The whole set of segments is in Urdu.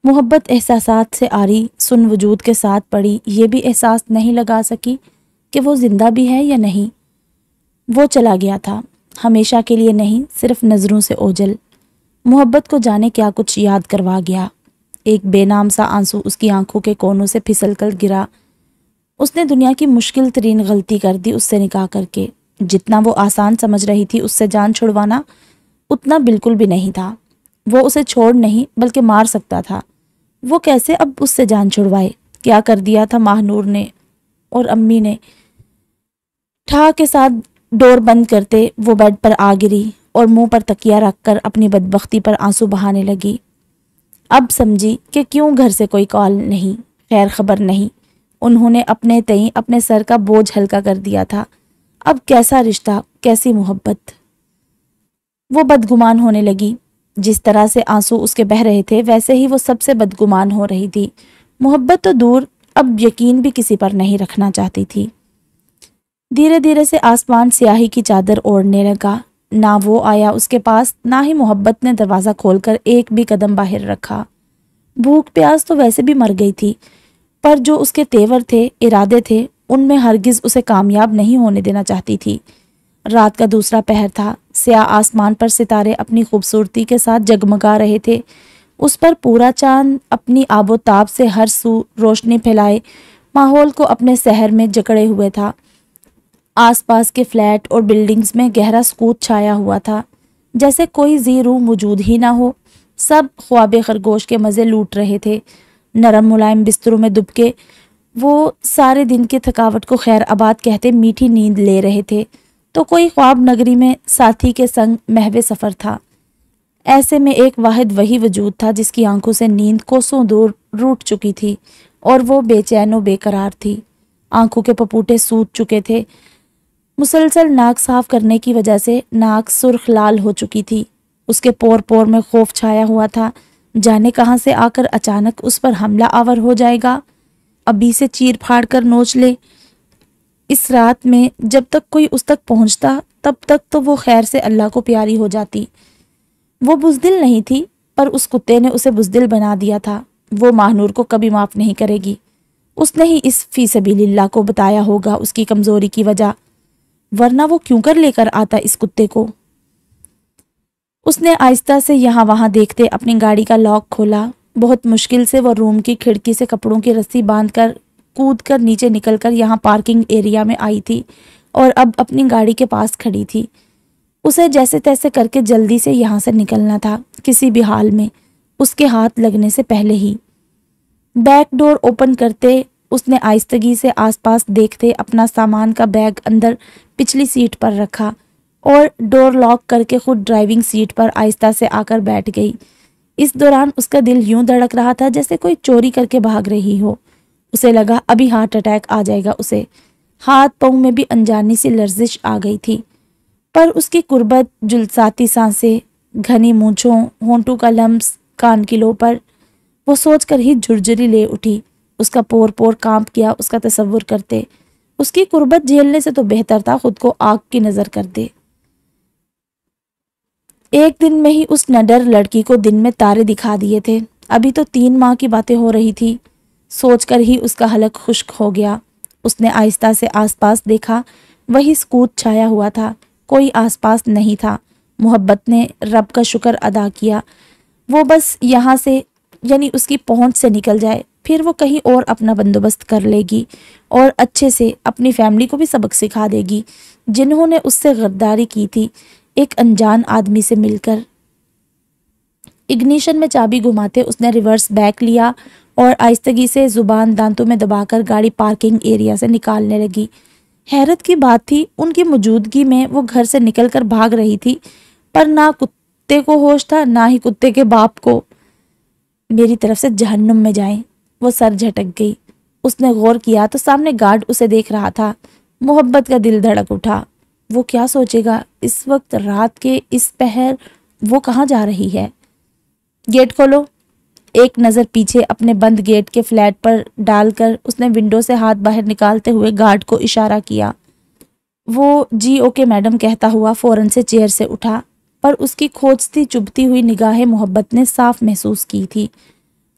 محبت احساسات سے آری سن وجود کے ساتھ پڑی، یہ بھی احساس نہیں لگا سکی کہ وہ زندہ بھی ہے یا نہیں۔ وہ چلا گیا تھا، ہمیشہ کے لیے نہیں، صرف نظروں سے اوجھل۔ محبت کو جانے کیا کچھ یاد کروا گیا۔ ایک بے نام سا آنسو اس کی آنکھوں کے کونوں سے پھسل کر گرا۔ اس نے دنیا کی مشکل ترین غلطی کر دی اس سے نکاح کر کے۔ جتنا وہ آسان سمجھ رہی تھی اس سے جان چھڑوانا، اتنا بالکل بھی نہیں تھا۔ وہ اسے چھوڑ نہیں بلکہ مار سکتا تھا۔ وہ کیسے اب اس سے جان چھڑوائے؟ کیا کر دیا تھا ماہ نور نے اور امی نے؟ ٹھا کے ساتھ ڈور بند کرتے وہ بیڈ پر آ گری اور منہ پر تکیہ رکھ کر اپنی بدبختی پر آنسو بہانے لگی۔ اب سمجھی کہ کیوں گھر سے کوئی کال نہیں، خیر خبر نہیں۔ انہوں نے اپنے تئیں اپنے سر کا بوجھ ہلکا کر دیا تھا۔ اب کیسا رشتہ، کیسی محبت؟ وہ بدگمان ہونے لگی۔ جس طرح سے آنسو اس کے بہہ رہے تھے ویسے ہی وہ سب سے بدگمان ہو رہی تھی۔ محبت تو دور، اب یقین بھی کسی پر نہیں رکھنا چاہتی تھی۔ دھیرے دھیرے سے آسمان سیاہی کی چادر اوڑھنے لگا۔ نہ وہ آیا اس کے پاس، نہ ہی محبت نے دروازہ کھول کر ایک بھی قدم باہر رکھا۔ بھوک پیاس تو ویسے بھی مر گئی تھی، پر جو اس کے تیور تھے، ارادے تھے، ان میں ہرگز اسے کامیاب نہیں ہونے دینا چاہتی تھی۔ رات کا دوسرا پہر تھا، سیاہ آسمان پر ستارے اپنی خوبصورتی کے ساتھ جگمگا رہے تھے۔ اس پر پورا چاند اپنی آب و تاب سے ہر سو روشنی پھیلائے ماحول کو اپنے سحر میں جکڑے ہوئے تھا۔ آس پاس کے فلیٹ اور بلڈنگز میں گہرا سکوت چھایا ہوا تھا، جیسے کوئی ذی روح موجود ہی نہ ہو۔ سب خواب خرگوش کے مزے لوٹ رہے تھے۔ نرم ملائم بستروں میں دب کے وہ سارے دن کی تھکاوٹ کو خیر آباد کہتے میٹھی نیند لے رہے تھے، تو کوئی خواب نگری میں ساتھی کے سنگ محو سفر تھا۔ ایسے میں ایک واحد وہی وجود تھا جس کی آنکھوں سے نیند کوسوں دور روٹ چکی تھی، اور وہ بے چین و بے قرار تھی۔ آنکھوں کے پپوٹے سوج چکے تھے، مسلسل ناک صاف کرنے کی وجہ سے ناک سرخ لال ہو چکی تھی۔ اس کے پور پور میں خوف چھایا ہوا تھا، جانے کہاں سے آ کر اچانک اس پر حملہ آور ہو جائے گا، ابھی سے چیر پھاڑ کر نوچ لے۔ اس رات میں جب تک کوئی اس تک پہنچتا تب تک تو وہ خیر سے اللہ کو پیاری ہو جاتی۔ وہ بزدل نہیں تھی، پر اس کتے نے اسے بزدل بنا دیا تھا۔ وہ ماہ نور کو کبھی معاف نہیں کرے گی۔ اس نے ہی اس فی سبیل اللہ کو بتایا ہوگا اس کی کمزوری کی وجہ، ورنہ وہ کیوں کر لے کر آتا اس کتے کو؟ اس نے آہستہ سے یہاں وہاں دیکھتے اپنی گاڑی کا لاک کھولا۔ بہت مشکل سے وہ روم کی کھڑکی سے کپڑوں کی رسی باندھ کر کود کر نیچے نکل کر یہاں پارکنگ ایریا میں آئی تھی اور اب اپنی گاڑی کے پاس کھڑی تھی۔ اسے جیسے تیسے کر کے جلدی سے یہاں سے نکلنا تھا، کسی بھی حال میں، اس کے ہاتھ لگنے سے پہلے ہی۔ بیک ڈور اوپن کرتے اس نے آہستگی سے آس پاس دیکھتے اپنا سامان کا بیگ اندر پچھلی سیٹ پر رکھا اور ڈور لاک کر کے خود ڈرائیونگ سیٹ پر آہستہ سے آ کر بیٹھ گئی۔ اس دوران اس کا دل یوں دھڑک رہا تھا جیسے کوئی چوری کر کے بھاگ رہی ہو۔ اسے لگا ابھی ہارٹ اٹیک آ جائے گا اسے۔ ہاتھ پاؤں میں بھی انجانی سی لرزش آ گئی تھی، پر اس کی قربت، جلساتی سانسیں، گھنی مونچھوں، ہونٹوں کا لمس کان کی لو پر، وہ سوچ کر ہی جھرجھری لے اٹھی۔ اس کا پور پور کانپ گیا اس کا تصور کرتے۔ اس کی قربت جھیلنے سے تو بہتر تھا خود کو آگ کی نظر کر دے۔ ایک دن میں ہی اس نڈر لڑکی کو دن میں تارے دکھا دیے تھے، ابھی تو 3 ماہ کی باتیں ہو رہی تھی۔ سوچ کر ہی اس کا حلق خشک ہو گیا۔ اس نے آہستہ سے آس پاس دیکھا، وہی سکوت چھایا ہوا تھا، کوئی آس پاس نہیں تھا۔ محبت نے رب کا شکر ادا کیا، وہ بس یہاں سے یعنی اس کی پہنچ سے نکل جائے، پھر وہ کہیں اور اپنا بندوبست کر لے گی اور اچھے سے اپنی فیملی کو بھی سبق سکھا دے گی جنہوں نے اس سے غداری کی تھی ایک انجان آدمی سے مل کر۔ اگنیشن میں چابی گھماتے اس نے ریورس بیک لیا اور آہستگی سے زبان دانتوں میں دبا کر گاڑی پارکنگ ایریا سے نکالنے لگی۔ حیرت کی بات تھی، ان کی موجودگی میں وہ گھر سے نکل کر بھاگ رہی تھی، پر نہ کتے کو ہوش تھا نہ ہی کتے کے باپ کو۔ میری طرف سے جہنم میں جائیں، وہ سر جھٹک گئی۔ اس نے غور کیا تو سامنے گارڈ اسے دیکھ رہا تھا۔ محبت کا دل دھڑک اٹھا، وہ کیا سوچے گا اس وقت رات کے اس پہر وہ کہاں جا رہی ہے؟ گیٹ کھولو۔ ایک نظر پیچھے اپنے بند گیٹ کے فلیٹ پر ڈال کر اس نے ونڈو سے ہاتھ باہر نکالتے ہوئے گارڈ کو اشارہ کیا۔ وہ جی اوکے میڈم کہتا ہوا فوراً سے چیئر سے اٹھا، پر اس کی کھوجتی چبھتی ہوئی نگاہیں محبت نے صاف محسوس کی تھی۔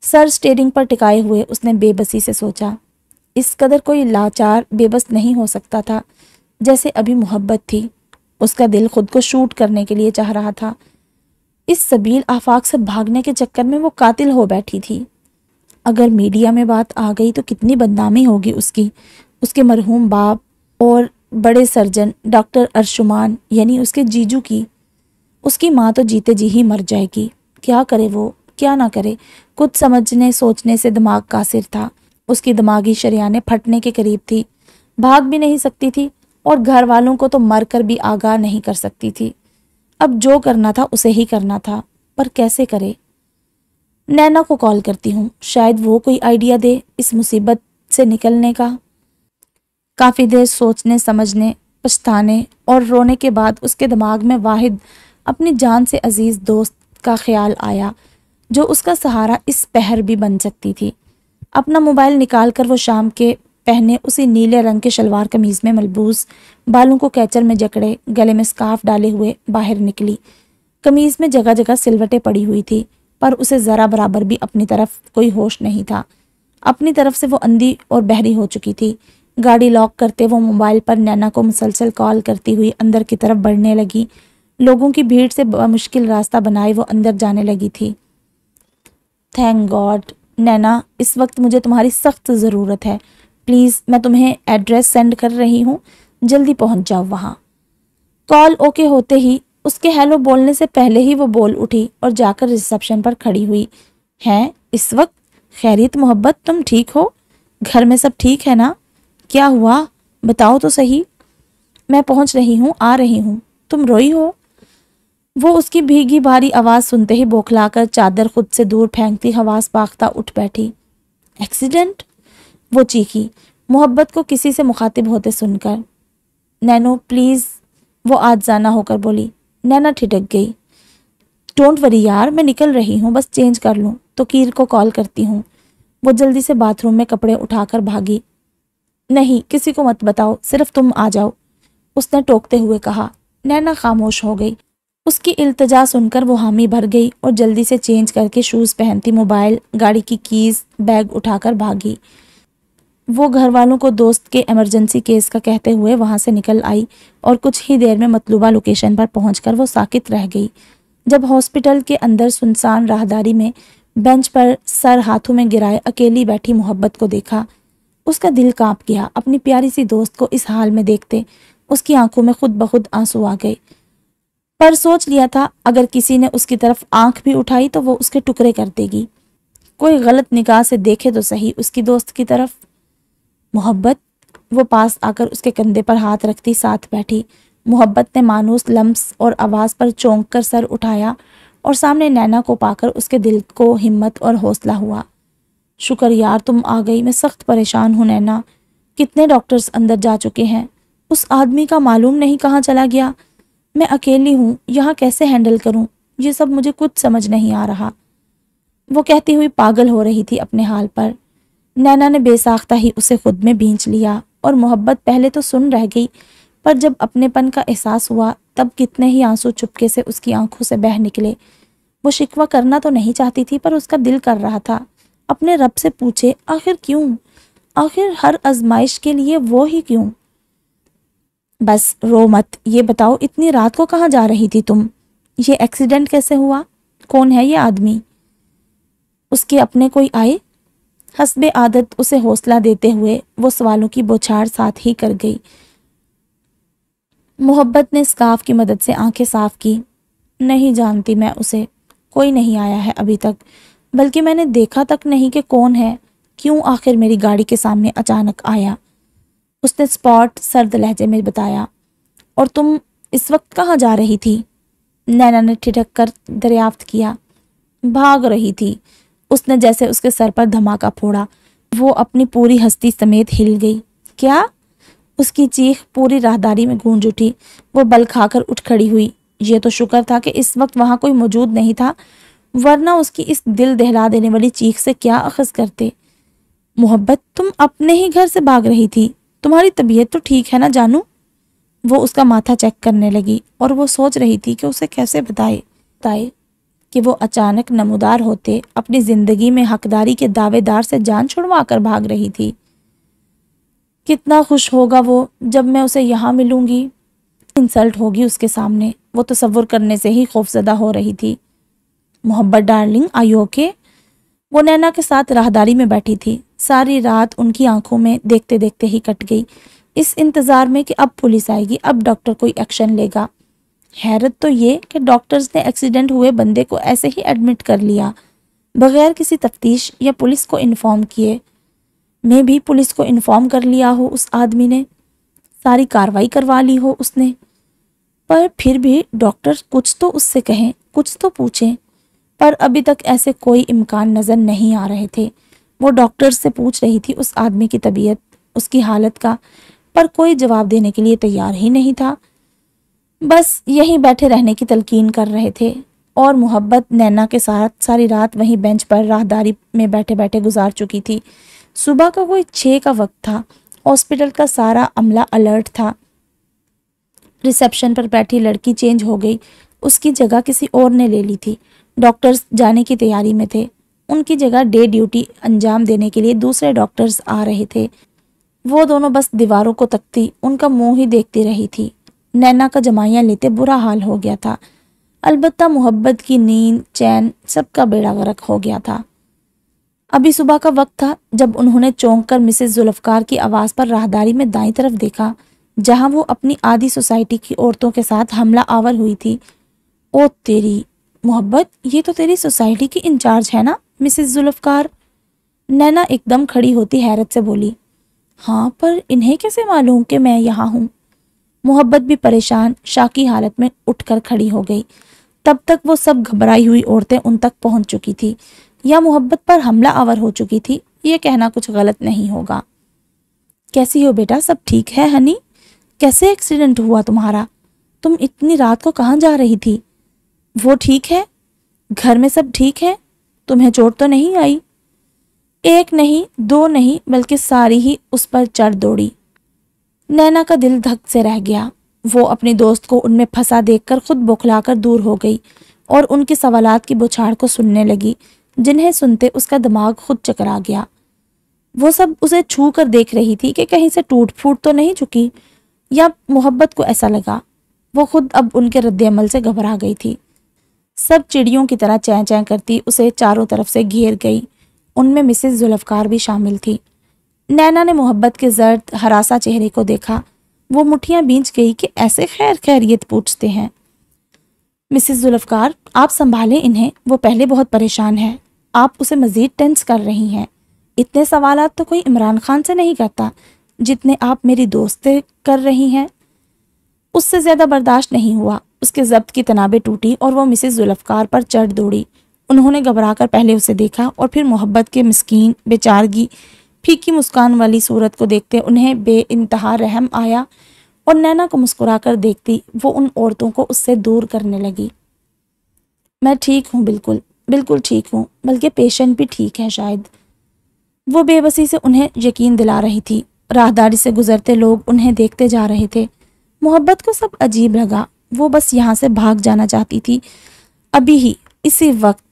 سر اسٹیئرنگ پر ٹکائے ہوئے اس نے بے بسی سے سوچا، اس قدر کوئی لاچار بے بس نہیں ہو سکتا تھا جیسے ابھی محبت تھی۔ اس کا دل خود کو شوٹ کرنے کے لیے چاہ رہا تھا۔ اس سبیل آفاق سے بھاگنے کے چکر میں وہ قاتل ہو بیٹھی تھی۔ اگر میڈیا میں بات آ گئی تو کتنی بدنامی ہوگی اس کی، اس کے مرحوم باپ اور بڑے سرجن ڈاکٹر ارشمان یعنی اس کے جیجو کی۔ اس کی ماں تو جیتے جی ہی مر جائے گی۔ کیا کرے وہ، کیا نہ کرے؟ کچھ سمجھنے سوچنے سے دماغ قاصر تھا۔ اس کی دماغی شریانیں پھٹنے کے قریب تھی۔ بھاگ بھی نہیں سکتی تھی اور گھر والوں کو تو مر کر بھی آگاہ نہیں کر سکتی تھی۔ اب جو کرنا تھا اسے ہی کرنا تھا، پر کیسے کرے؟ نینا کو کال کرتی ہوں، شاید وہ کوئی آئیڈیا دے اس مصیبت سے نکلنے کا۔ کافی دیر سوچنے سمجھنے، پچھتانے اور رونے کے بعد اس کے دماغ میں واحد اپنی جان سے عزیز دوست کا خیال آیا جو اس کا سہارا اس پہر بھی بن سکتی تھی۔ اپنا موبائل نکال کر وہ شام کے پہنے اسی نیلے رنگ کے شلوار قمیض میں ملبوس، بالوں کو کیچر میں جکڑے، گلے میں سکارف ڈالے ہوئے باہر نکلی۔ قمیض میں جگہ جگہ سلوٹیں پڑی ہوئی تھی، پر اسے ذرا برابر بھی اپنی طرف کوئی ہوش نہیں تھا۔ اپنی طرف سے وہ اندھی اور بہری ہو چکی تھی۔ گاڑی لاک کرتے وہ موبائل پر نینا کو مسلسل کال کرتی ہوئی اندر کی طرف بڑھنے لگی۔ لوگوں کی بھیڑ سے بمشکل راستہ بنائے وہ اندر جانے لگی تھی۔ تھینک گاڈ نینا، اس وقت مجھے تمہاری سخت ضرورت ہے۔ پلیز میں تمہیں ایڈریس سینڈ کر رہی ہوں، جلدی پہنچ جاؤ وہاں۔ کال اوکے ہوتے ہی اس کے ہیلو بولنے سے پہلے ہی وہ بول اٹھی اور جا کر ریسیپشن پر کھڑی ہوئی۔ ہیں اس وقت؟ خیریت محبت، تم ٹھیک ہو؟ گھر میں سب ٹھیک ہے نا؟ کیا ہوا بتاؤ تو صحیح۔ میں پہنچ رہی ہوں، آ رہی ہوں۔ تم روئی ہو؟ وہ اس کی بھیگی بھاری آواز سنتے ہی بوکھلا کر چادر خود سے دور پھینکتی حواس باختہ اٹھ بیٹھی۔ ایکسیڈنٹ؟ وہ چیخی، محبت کو کسی سے مخاطب ہوتے سن کر۔ نینو پلیز، وہ آجزانہ ہو کر بولی۔ نینا ٹھٹک گئی۔ ڈونٹ وری یار، میں نکل رہی ہوں، بس چینج کر لوں تو کیر کو کال کرتی ہوں۔ وہ جلدی سے باتھ روم میں کپڑے اٹھا کر بھاگی۔ نہیں، کسی کو مت بتاؤ، صرف تم آ جاؤ، اس نے ٹوکتے ہوئے کہا۔ نینا خاموش ہو گئی۔ اس کی التجا سن کر وہ حامی بھر گئی اور جلدی سے چینج کر کے شوز پہنتی، موبائل، گاڑی کی کیز، بیگ اٹھا کر بھاگی۔ وہ گھر والوں کو دوست کے ایمرجنسی کیس کا کہتے ہوئے وہاں سے نکل آئی اور کچھ ہی دیر میں مطلوبہ لوکیشن پر پہنچ کر وہ ساکت رہ گئی۔ جب ہاسپٹل کے اندر سنسان راہداری میں بینچ پر سر ہاتھوں میں گرائے اکیلی بیٹھی محبت کو دیکھا، اس کا دل کانپ گیا۔ اپنی پیاری سی دوست کو اس حال میں دیکھتے اس کی آنکھوں میں خود بخود آنسو آ گئے، پر سوچ لیا تھا اگر کسی نے اس کی طرف آنکھ بھی اٹھائی تو وہ اس کے ٹکڑے کر دے گی۔ کوئی غلط نگاہ سے دیکھے تو صحیح اس کی دوست کی طرف۔ محبت، وہ پاس آ کر اس کے کندھے پر ہاتھ رکھتی ساتھ بیٹھی۔ محبت نے مانوس لمس اور آواز پر چونک کر سر اٹھایا اور سامنے نینا کو پا کر اس کے دل کو ہمت اور حوصلہ ہوا۔ شکر یار تم آ گئی، میں سخت پریشان ہوں نینا۔ کتنے ڈاکٹرز اندر جا چکے ہیں، اس آدمی کا معلوم نہیں کہاں چلا گیا۔ میں اکیلی ہوں، یہاں کیسے ہینڈل کروں، یہ سب مجھے کچھ سمجھ نہیں آ رہا۔ وہ کہتی ہوئی پاگل ہو رہی تھی اپنے حال پر۔ نینا نے بے ساختہ ہی اسے خود میں بھینچ لیا اور محبت پہلے تو سن رہ گئی، پر جب اپنے پن کا احساس ہوا تب کتنے ہی آنسو چپکے سے اس کی آنکھوں سے بہہ نکلے۔ وہ شکوہ کرنا تو نہیں چاہتی تھی، پر اس کا دل کر رہا تھا اپنے رب سے پوچھے آخر کیوں، آخر ہر آزمائش کے لیے وہ ہی کیوں۔ بس رو مت، یہ بتاؤ اتنی رات کو کہاں جا رہی تھی تم؟ یہ ایکسیڈنٹ کیسے ہوا؟ کون ہے یہ آدمی؟ اس کے اپنے کوئی آئے؟ حسب عادت اسے حوصلہ دیتے ہوئے وہ سوالوں کی بوچھاڑ ساتھ ہی کر گئی۔ محبت نے اسکارف کی مدد سے آنکھیں صاف کی۔ نہیں جانتی میں اسے، کوئی نہیں آیا ہے ابھی تک، بلکہ میں نے دیکھا تک نہیں کہ کون ہے، کیوں آخر میری گاڑی کے سامنے اچانک آیا، اس نے اسپاٹ سرد لہجے میں بتایا۔ اور تم اس وقت کہاں جا رہی تھی؟ نینا نے ٹھٹک کر دریافت کیا۔ بھاگ رہی تھی، اس نے جیسے اس کے سر پر دھماکہ پھوڑا۔ وہ اپنی پوری ہستی سمیت ہل گئی۔ کیا؟ اس کی چیخ پوری راہداری میں گونج اٹھی۔ وہ بل کھا کر اٹھ کھڑی ہوئی۔ یہ تو شکر تھا کہ اس وقت وہاں کوئی موجود نہیں تھا، ورنہ اس کی اس دل دہلا دینے والی چیخ سے کیا اخذ کرتے۔ محبت، تم اپنے ہی گھر سے بھاگ رہی تھی، تمہاری طبیعت تو ٹھیک ہے نا جانو؟ وہ اس کا ماتھا چیک کرنے لگی اور وہ سوچ رہی تھی کہ اسے کیسے بتائے۔ کہ وہ اچانک نمودار ہوتے اپنی زندگی میں حقداری کے دعوے دار سے جان چھڑوا کر بھاگ رہی تھی۔ کتنا خوش ہوگا وہ جب میں اسے یہاں ملوں گی، انسلٹ ہوگی اس کے سامنے، وہ تصور کرنے سے ہی خوفزدہ ہو رہی تھی۔ محبت ڈارلنگ، آئی اوکے؟ وہ نینا کے ساتھ راہداری میں بیٹھی تھی۔ ساری رات ان کی آنکھوں میں دیکھتے دیکھتے ہی کٹ گئی، اس انتظار میں کہ اب پولیس آئے گی، اب ڈاکٹر کوئی ایکشن لے گا۔ حیرت تو یہ کہ ڈاکٹرز نے ایکسیڈنٹ ہوئے بندے کو ایسے ہی ایڈمٹ کر لیا، بغیر کسی تفتیش یا پولیس کو انفارم کیے۔ میں بھی پولیس کو انفارم کر لیا ہو اس آدمی نے، ساری کاروائی کروا لی ہو اس نے، پر پھر بھی ڈاکٹر کچھ تو اس سے کہیں، کچھ تو پوچھیں، پر ابھی تک ایسے کوئی امکان نظر نہیں آ رہے تھے۔ وہ ڈاکٹر سے پوچھ رہی تھی اس آدمی کی طبیعت، اس کی حالت کا، پر کوئی جواب دینے کے لیے تیار ہی نہیں تھا۔ بس یہیں بیٹھے رہنے کی تلقین کر رہے تھے، اور محبت نینا کے ساتھ ساری رات وہیں بینچ پر راہداری میں بیٹھے بیٹھے گزار چکی تھی۔ صبح کا کوئی 6 کا وقت تھا، ہاسپٹل کا سارا عملہ الرٹ تھا۔ ریسیپشن پر بیٹھی لڑکی چینج ہو گئی، اس کی جگہ کسی اور نے لے لی تھی۔ ڈاکٹرز جانے کی تیاری میں تھے، ان کی جگہ ڈے ڈیوٹی انجام دینے کے لیے دوسرے ڈاکٹرز آ رہے تھے۔ وہ دونوں بس دیواروں کو تکتی، ان کا منہ ہی دیکھتی رہی تھی۔ نینا کا جمائیاں لیتے برا حال ہو گیا تھا، البتہ محبت کی نیند، چین، سب کا بیڑا غرق ہو گیا تھا۔ ابھی صبح کا وقت تھا جب انہوں نے چونک کر مسز ذوالفقار کی آواز پر راہداری میں دائیں طرف دیکھا، جہاں وہ اپنی آدھی سوسائٹی کی عورتوں کے ساتھ حملہ آور ہوئی تھی۔ او تیری محبت، یہ تو تیری سوسائٹی کی انچارج ہے نا مسز ذوالفقار؟ نینا ایک دم کھڑی ہوتی حیرت سے بولی۔ ہاں، پر انہیں کیسے معلوم کہ میں یہاں ہوں؟ محبت بھی پریشان شاکی حالت میں اٹھ کر کھڑی ہو گئی۔ تب تک وہ سب گھبرائی ہوئی عورتیں ان تک پہنچ چکی تھی، یا محبت پر حملہ آور ہو چکی تھی، یہ کہنا کچھ غلط نہیں ہوگا۔ کیسی ہو بیٹا، سب ٹھیک ہے ہنی؟ کیسے ایکسیڈنٹ ہوا تمہارا؟ تم اتنی رات کو کہاں جا رہی تھی؟ وہ ٹھیک ہے؟ گھر میں سب ٹھیک ہے؟ تمہیں چوٹ تو نہیں آئی؟ ایک نہیں، دو نہیں، بلکہ ساری ہی اس پر چڑھ دوڑی۔ نینا کا دل دھک سے رہ گیا۔ وہ اپنی دوست کو ان میں پھنسا دیکھ کر خود بوکھلا کر دور ہو گئی اور ان کے سوالات کی بوچھاڑ کو سننے لگی، جنہیں سنتے اس کا دماغ خود چکرا گیا۔ وہ سب اسے چھو کر دیکھ رہی تھی کہ کہیں سے ٹوٹ پھوٹ تو نہیں چکی، یا محبت کو ایسا لگا۔ وہ خود اب ان کے رد عمل سے گھبرا گئی تھی۔ سب چڑیوں کی طرح چیں چیں کرتی اسے چاروں طرف سے گھیر گئی، ان میں مسز ذوالفقار بھی شامل تھی۔ نینا نے محبت کے زرد ہراساں چہرے کو دیکھا، وہ مٹھیاں بیچ گئی کہ ایسے خیریت پوچھتے ہیں۔ مسز ذوالفقار، آپ سنبھالیں انہیں، وہ پہلے بہت پریشان ہے، آپ اسے مزید ٹینس کر رہی ہیں۔ اتنے سوالات تو کوئی عمران خان سے نہیں کرتا جتنے آپ میری دوست سے کر رہی ہیں۔ اس سے زیادہ برداشت نہیں ہوا، اس کے ضبط کی تنابیں ٹوٹی اور وہ مسز ذوالفقار پر چڑھ دوڑی۔ انہوں نے گھبرا کر پہلے اسے دیکھا اور پھر محبت کے مسکین، بیچارگی، پھیکی مسکان والی صورت کو دیکھتے انہیں بے انتہا رحم آیا، اور نینا کو مسکرا کر دیکھتی وہ ان عورتوں کو اس سے دور کرنے لگی۔ میں ٹھیک ہوں، بالکل بالکل ٹھیک ہوں، بلکہ پیشنٹ بھی ٹھیک ہے شاید۔ وہ بے بسی سے انہیں یقین دلا رہی تھی۔ راہداری سے گزرتے لوگ انہیں دیکھتے جا رہے تھے۔ محبت کو سب عجیب لگا، وہ بس یہاں سے بھاگ جانا چاہتی تھی، ابھی ہی، اسی وقت،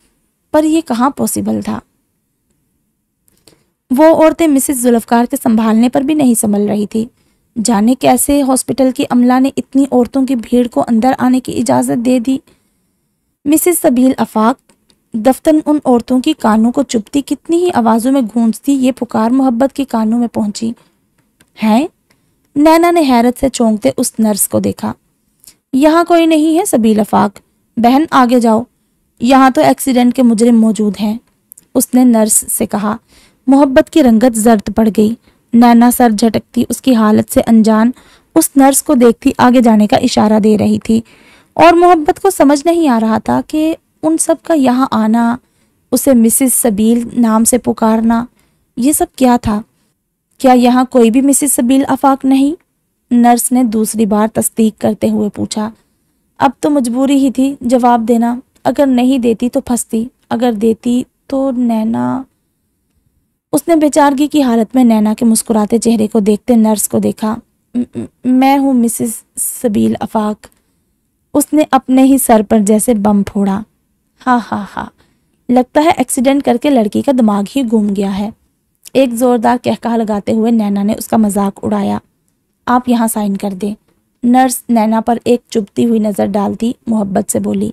پر یہ کہاں پوسیبل تھا۔ وہ عورتیں مسز ذوالفقار کے سنبھالنے پر بھی نہیں سنبھل رہی تھی۔ جانے کیسے ہاسپٹل کی عملہ نے اتنی عورتوں کی بھیڑ کو اندر آنے کی اجازت دے دی۔ مسز سبیل آفاق دفتن ان عورتوں کی کانوں کو چبھتی کتنی ہی آوازوں میں گونجتی یہ پکار محبت کے کانوں میں پہنچی۔ ہیں؟ نینا نے حیرت سے چونکتے اس نرس کو دیکھا۔ یہاں کوئی نہیں ہے سبیل آفاق، بہن آگے جاؤ، یہاں تو ایکسیڈنٹ کے مجرم موجود ہیں، اس نے نرس سے کہا۔ محبت کی رنگت زرد پڑ گئی۔ نینا سر جھٹکتی اس کی حالت سے انجان اس نرس کو دیکھتی آگے جانے کا اشارہ دے رہی تھی، اور محبت کو سمجھ نہیں آ رہا تھا کہ ان سب کا یہاں آنا، اسے مسز سبیل نام سے پکارنا، یہ سب کیا تھا؟ کیا یہاں کوئی بھی مسز سبیل آفاق نہیں؟ نرس نے دوسری بار تصدیق کرتے ہوئے پوچھا۔ اب تو مجبوری ہی تھی جواب دینا، اگر نہیں دیتی تو پھنستی، اگر دیتی تو نینا۔ اس نے بیچارگی کی حالت میں نینا کے مسکراتے چہرے کو دیکھتے نرس کو دیکھا۔ میں ہوں مسز سبیل آفاق، اس نے اپنے ہی سر پر جیسے بم پھوڑا۔ ہاں ہاں ہاں، لگتا ہے ایکسیڈنٹ کر کے لڑکی کا دماغ ہی گم گیا ہے۔ ایک زوردار کہکہا لگاتے ہوئے نینا نے اس کا مذاق اڑایا۔ آپ یہاں سائن کر دیں۔ نرس نینا پر ایک چبھتی ہوئی نظر ڈالتی محبت سے بولی۔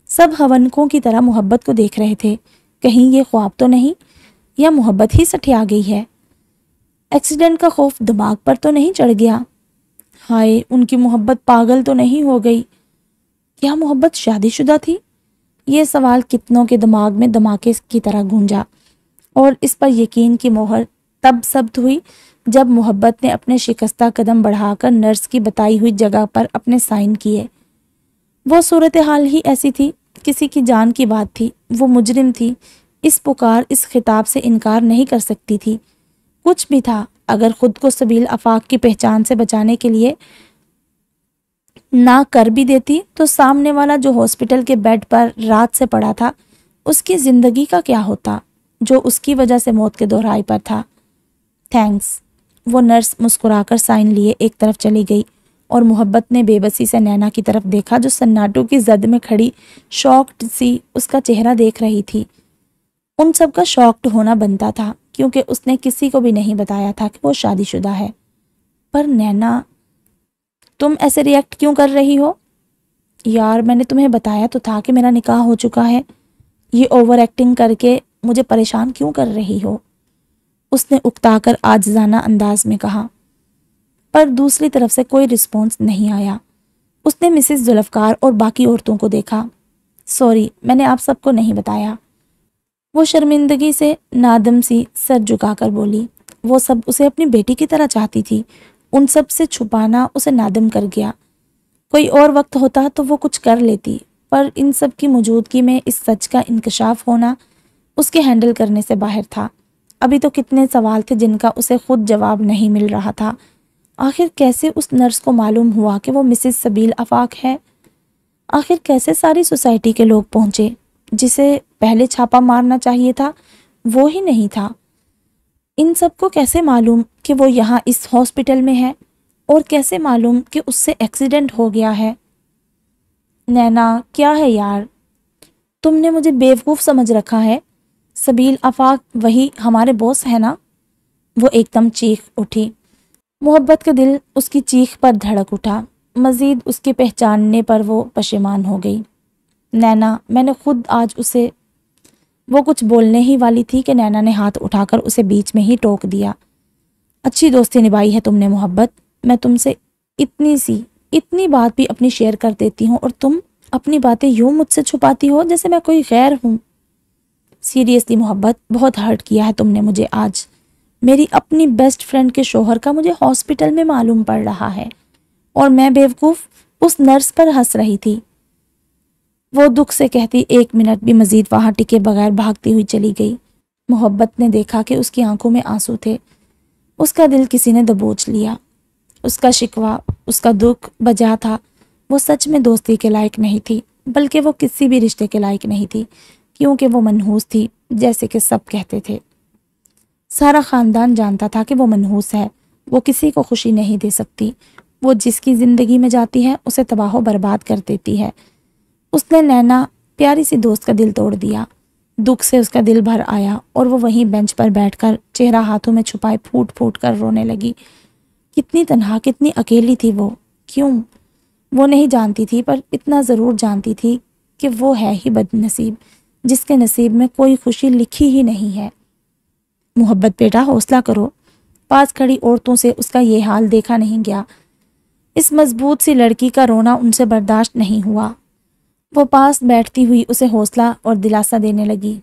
سب ہونکوں کی طرح محبت کو دیکھ رہے تھے، کہیں یہ خواب تو نہیں یا محبت ہی سٹھیا گئی ہے۔ ایکسیڈنٹ کا خوف دماغ پر تو نہیں چڑھ گیا؟ ہائے، ان کی محبت پاگل تو نہیں ہو گئی؟ کیا محبت شادی شدہ تھی؟ یہ سوال کتنوں کے دماغ میں دھماکے کی طرح گونجا، اور اس پر یقین کی مہر تب ثبت ہوئی جب محبت نے اپنے شکستہ قدم بڑھا کر نرس کی بتائی ہوئی جگہ پر اپنے سائن کیے۔ وہ صورتحال ہی ایسی تھی، کسی کی جان کی بات تھی، وہ مجرم تھی، اس پکار اس خطاب سے انکار نہیں کر سکتی تھی۔ کچھ بھی تھا، اگر خود کو سبیل آفاق کی پہچان سے بچانے کے لیے نہ کر بھی دیتی تو سامنے والا جو ہاسپٹل کے بیڈ پر رات سے پڑا تھا، اس کی زندگی کا کیا ہوتا، جو اس کی وجہ سے موت کے دورائی پر تھا۔ تھینکس۔ وہ نرس مسکرا کر سائن لیے ایک طرف چلی گئی، اور محبت نے بے بسی سے نینا کی طرف دیکھا جو سناٹو کی زد میں کھڑی شاکڈ سی اس کا چہرہ دیکھ رہی تھی۔ ان سب کا شاکڈ ہونا بنتا تھا، کیونکہ اس نے کسی کو بھی نہیں بتایا تھا کہ وہ شادی شدہ ہے۔ پر نینا، تم ایسے ریئیکٹ کیوں کر رہی ہو؟ یار، میں نے تمہیں بتایا تو تھا کہ میرا نکاح ہو چکا ہے، یہ اوور ایکٹنگ کر کے مجھے پریشان کیوں کر رہی ہو؟ اس نے اکتا کر عاجزانہ انداز میں کہا۔ پر دوسری طرف سے کوئی رسپانس نہیں آیا۔ اس نے مسز ذوالفقار اور باقی عورتوں کو دیکھا۔ سوری، میں نے آپ سب کو نہیں بتایا۔ وہ شرمندگی سے نادم سی سر جھکا کر بولی۔ وہ سب اسے اپنی بیٹی کی طرح چاہتی تھی، ان سب سے چھپانا اسے نادم کر گیا۔ کوئی اور وقت ہوتا تو وہ کچھ کر لیتی، پر ان سب کی موجودگی میں اس سچ کا انکشاف ہونا اس کے ہینڈل کرنے سے باہر تھا۔ ابھی تو کتنے سوال تھے جن کا اسے خود جواب نہیں مل رہا تھا۔ آخر کیسے اس نرس کو معلوم ہوا کہ وہ مسز سبیل آفاق ہے؟ آخر کیسے ساری سوسائٹی کے لوگ پہنچے؟ جسے پہلے چھاپا مارنا چاہیے تھا وہ ہی نہیں تھا۔ ان سب کو کیسے معلوم کہ وہ یہاں اس ہاسپٹل میں ہے، اور کیسے معلوم کہ اس سے ایکسیڈنٹ ہو گیا ہے؟ نینا، کیا ہے یار، تم نے مجھے بیوقوف سمجھ رکھا ہے؟ سبیل آفاق وہی ہمارے باس ہے نا؟ وہ ایک دم چیخ اٹھی۔ محبت کا دل اس کی چیخ پر دھڑک اٹھا، مزید اس کے پہچاننے پر وہ پشیمان ہو گئی۔ نینا، میں نے خود آج اسے… وہ کچھ بولنے ہی والی تھی کہ نینا نے ہاتھ اٹھا کر اسے بیچ میں ہی ٹوک دیا۔ اچھی دوستی نبھائی ہے تم نے محبت، میں تم سے اتنی بات بھی اپنی شیئر کر دیتی ہوں، اور تم اپنی باتیں یوں مجھ سے چھپاتی ہو جیسے میں کوئی غیر ہوں۔ سیریسلی محبت، بہت ہرٹ کیا ہے تم نے مجھے آج۔ میری اپنی بیسٹ فرینڈ کے شوہر کا مجھے ہاسپٹل میں معلوم پڑ رہا ہے، اور میں بیوقوف اس نرس پر ہنس رہی تھی۔ وہ دکھ سے کہتی ایک منٹ بھی مزید وہاں ٹکے بغیر بھاگتی ہوئی چلی گئی۔ محبت نے دیکھا کہ اس کی آنکھوں میں آنسو تھے۔ اس کا دل کسی نے دبوچ لیا۔ اس کا شکوہ، اس کا دکھ بجا تھا۔ وہ سچ میں دوستی کے لائق نہیں تھی، بلکہ وہ کسی بھی رشتے کے لائق نہیں تھی، کیونکہ وہ منحوس تھی، جیسے کہ سب کہتے تھے۔ سارا خاندان جانتا تھا کہ وہ منحوس ہے، وہ کسی کو خوشی نہیں دے سکتی، وہ جس کی زندگی میں جاتی ہے اسے تباہ و برباد کر دیتی ہے۔ اس نے نینا، پیاری سی دوست کا دل توڑ دیا۔ دکھ سے اس کا دل بھر آیا، اور وہ وہیں بینچ پر بیٹھ کر چہرہ ہاتھوں میں چھپائے پھوٹ پھوٹ کر رونے لگی۔ کتنی تنہا، کتنی اکیلی تھی وہ۔ کیوں؟ وہ نہیں جانتی تھی، پر اتنا ضرور جانتی تھی کہ وہ ہے ہی بد نصیب، جس کے نصیب میں کوئی خوشی لکھی ہی نہیں ہے۔ محبت بیٹا، حوصلہ کرو۔ پاس کھڑی عورتوں سے اس کا یہ حال دیکھا نہیں گیا۔ اس مضبوط سی لڑکی کا رونا ان سے برداشت نہیں ہوا۔ وہ پاس بیٹھتی ہوئی اسے حوصلہ اور دلاسا دینے لگی۔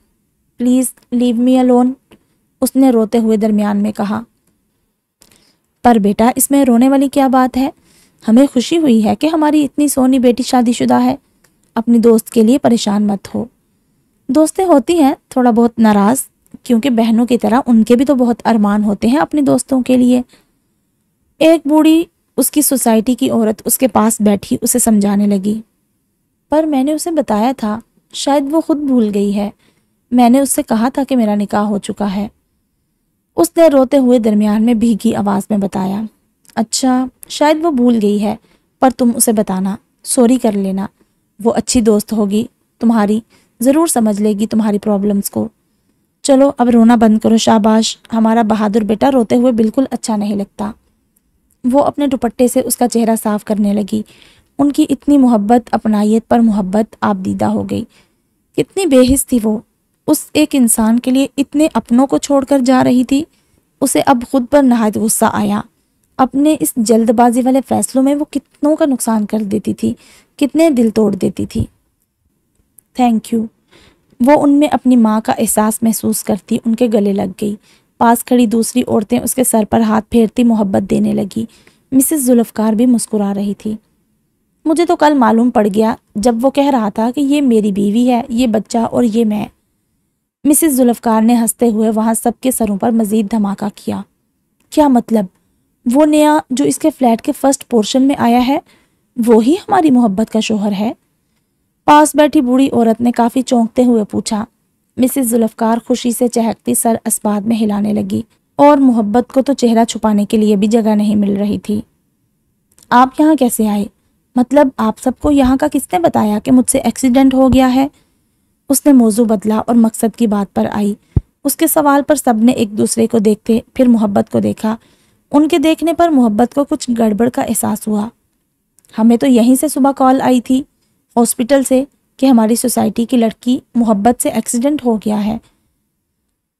پلیز لیو می الون، اس نے روتے ہوئے درمیان میں کہا۔ پر بیٹا، اس میں رونے والی کیا بات ہے؟ ہمیں خوشی ہوئی ہے کہ ہماری اتنی سونی بیٹی شادی شدہ ہے۔ اپنی دوست کے لیے پریشان مت ہو۔ دوستیں ہوتی ہیں تھوڑا بہت ناراض، کیونکہ بہنوں کی طرح ان کے بھی تو بہت ارمان ہوتے ہیں اپنی دوستوں کے لیے۔ ایک بوڑھی اس کی سوسائٹی کی عورت اس کے پاس بیٹھی اسے سمجھانے لگی۔ پر میں نے اسے بتایا تھا، شاید وہ خود بھول گئی ہے۔ میں نے اس سے کہا تھا کہ میرا نکاح ہو چکا ہے۔ اس نے روتے ہوئے درمیان میں بھیگی آواز میں بتایا۔ اچھا، شاید وہ بھول گئی ہے، پر تم اسے بتانا، سوری کر لینا۔ وہ اچھی دوست ہوگی تمہاری، ضرور سمجھ لے گی تمہاری پرابلمس کو۔ چلو اب رونا بند کرو، شاباش، ہمارا بہادر بیٹا روتے ہوئے بالکل اچھا نہیں لگتا۔ وہ اپنے دوپٹے سے اس کا چہرہ صاف کرنے لگی۔ ان کی اتنی محبت، اپنائیت پر محبت آپ دیدہ ہو گئی۔ کتنی بے حس تھی وہ، اس ایک انسان کے لیے اتنے اپنوں کو چھوڑ کر جا رہی تھی۔ اسے اب خود پر نہایت غصہ آیا۔ اپنے اس جلد بازی والے فیصلوں میں وہ کتنوں کا نقصان کر دیتی تھی، کتنے دل توڑ دیتی تھی۔ تھینک یو، وہ ان میں اپنی ماں کا احساس محسوس کرتی ان کے گلے لگ گئی۔ پاس کھڑی دوسری عورتیں اس کے سر پر ہاتھ پھیرتی محبت دینے لگی۔ مسز ذوالفقار بھی مسکرا رہی تھی۔ مجھے تو کل معلوم پڑ گیا جب وہ کہہ رہا تھا کہ یہ میری بیوی ہے، یہ بچہ اور یہ میں۔ مسز ذوالفقار نے ہنستے ہوئے وہاں سب کے سروں پر مزید دھماکہ کیا۔ کیا مطلب؟ وہ نیا جو اس کے فلیٹ کے فرسٹ پورشن میں آیا ہے، وہی ہماری محبت کا شوہر ہے؟ پاس بیٹھی بوڑھی عورت نے کافی چونکتے ہوئے پوچھا۔ مسز ذوالفقار خوشی سے چہکتی سر اسباد میں ہلانے لگی، اور محبت کو تو چہرہ چھپانے کے لیے بھی جگہ نہیں مل رہی تھی۔ آپ یہاں کیسے آئے؟ مطلب آپ سب کو یہاں کا کس نے بتایا کہ مجھ سے ایکسیڈنٹ ہو گیا ہے؟ اس نے موضوع بدلا اور مقصد کی بات پر آئی۔ اس کے سوال پر سب نے ایک دوسرے کو دیکھتے پھر محبت کو دیکھا۔ ان کے دیکھنے پر محبت کو کچھ گڑبڑ کا احساس ہوا۔ ہمیں تو یہیں سے صبح کال آئی تھی، ہاسپٹل سے، کہ ہماری سوسائٹی کی لڑکی محبت سے ایکسیڈنٹ ہو گیا ہے۔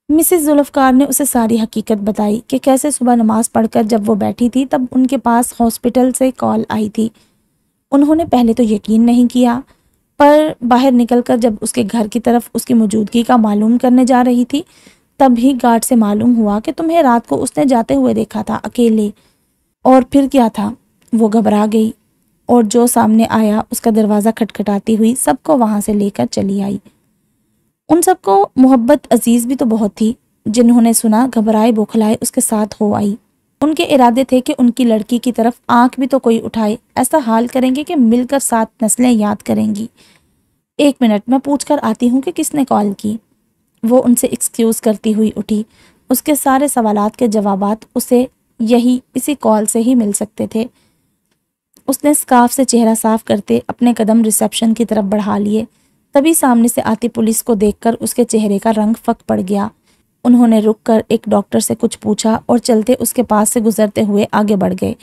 مسز ذوالفقار نے اسے ساری حقیقت بتائی کہ کیسے صبح نماز پڑھ کر جب وہ بیٹھی تھی تب ان کے پاس ہاسپٹل سے کال آئی تھی۔ انہوں نے پہلے تو یقین نہیں کیا، پر باہر نکل کر جب اس کے گھر کی طرف اس کی موجودگی کا معلوم کرنے جا رہی تھی تب ہی گارڈ سے معلوم ہوا کہ تمہیں رات کو اس نے جاتے ہوئے دیکھا تھا اکیلے۔ اور پھر کیا تھا؟ وہ گھبرا گئی اور جو سامنے آیا اس کا دروازہ کھٹکھٹاتی ہوئی سب کو وہاں سے لے کر چلی آئی۔ ان سب کو محبت عزیز بھی تو بہت تھی، جنہوں نے سنا گھبرائے بوکھلائے اس کے ساتھ ہو آئی۔ ان کے ارادے تھے کہ ان کی لڑکی کی طرف آنکھ بھی تو کوئی اٹھائے، ایسا حال کریں گے کہ مل کر 7 نسلیں یاد کریں گی۔ 1 منٹ میں پوچھ کر آتی ہوں کہ کس نے کال کی۔ وہ ان سے ایکسکیوز کرتی ہوئی اٹھی۔ اس کے سارے سوالات کے جوابات اسے اسی کال سے ہی مل سکتے تھے۔ اس نے اسکارف سے چہرہ صاف کرتے اپنے قدم ریسیپشن کی طرف بڑھا لیے۔ تبھی سامنے سے آتی پولیس کو دیکھ کر اس کے چہرے کا رنگ فک پڑ گیا۔ انہوں نے رک کر ایک ڈاکٹر سے کچھ پوچھا اور چلتے اس کے پاس سے گزرتے ہوئے آگے بڑھ گئے۔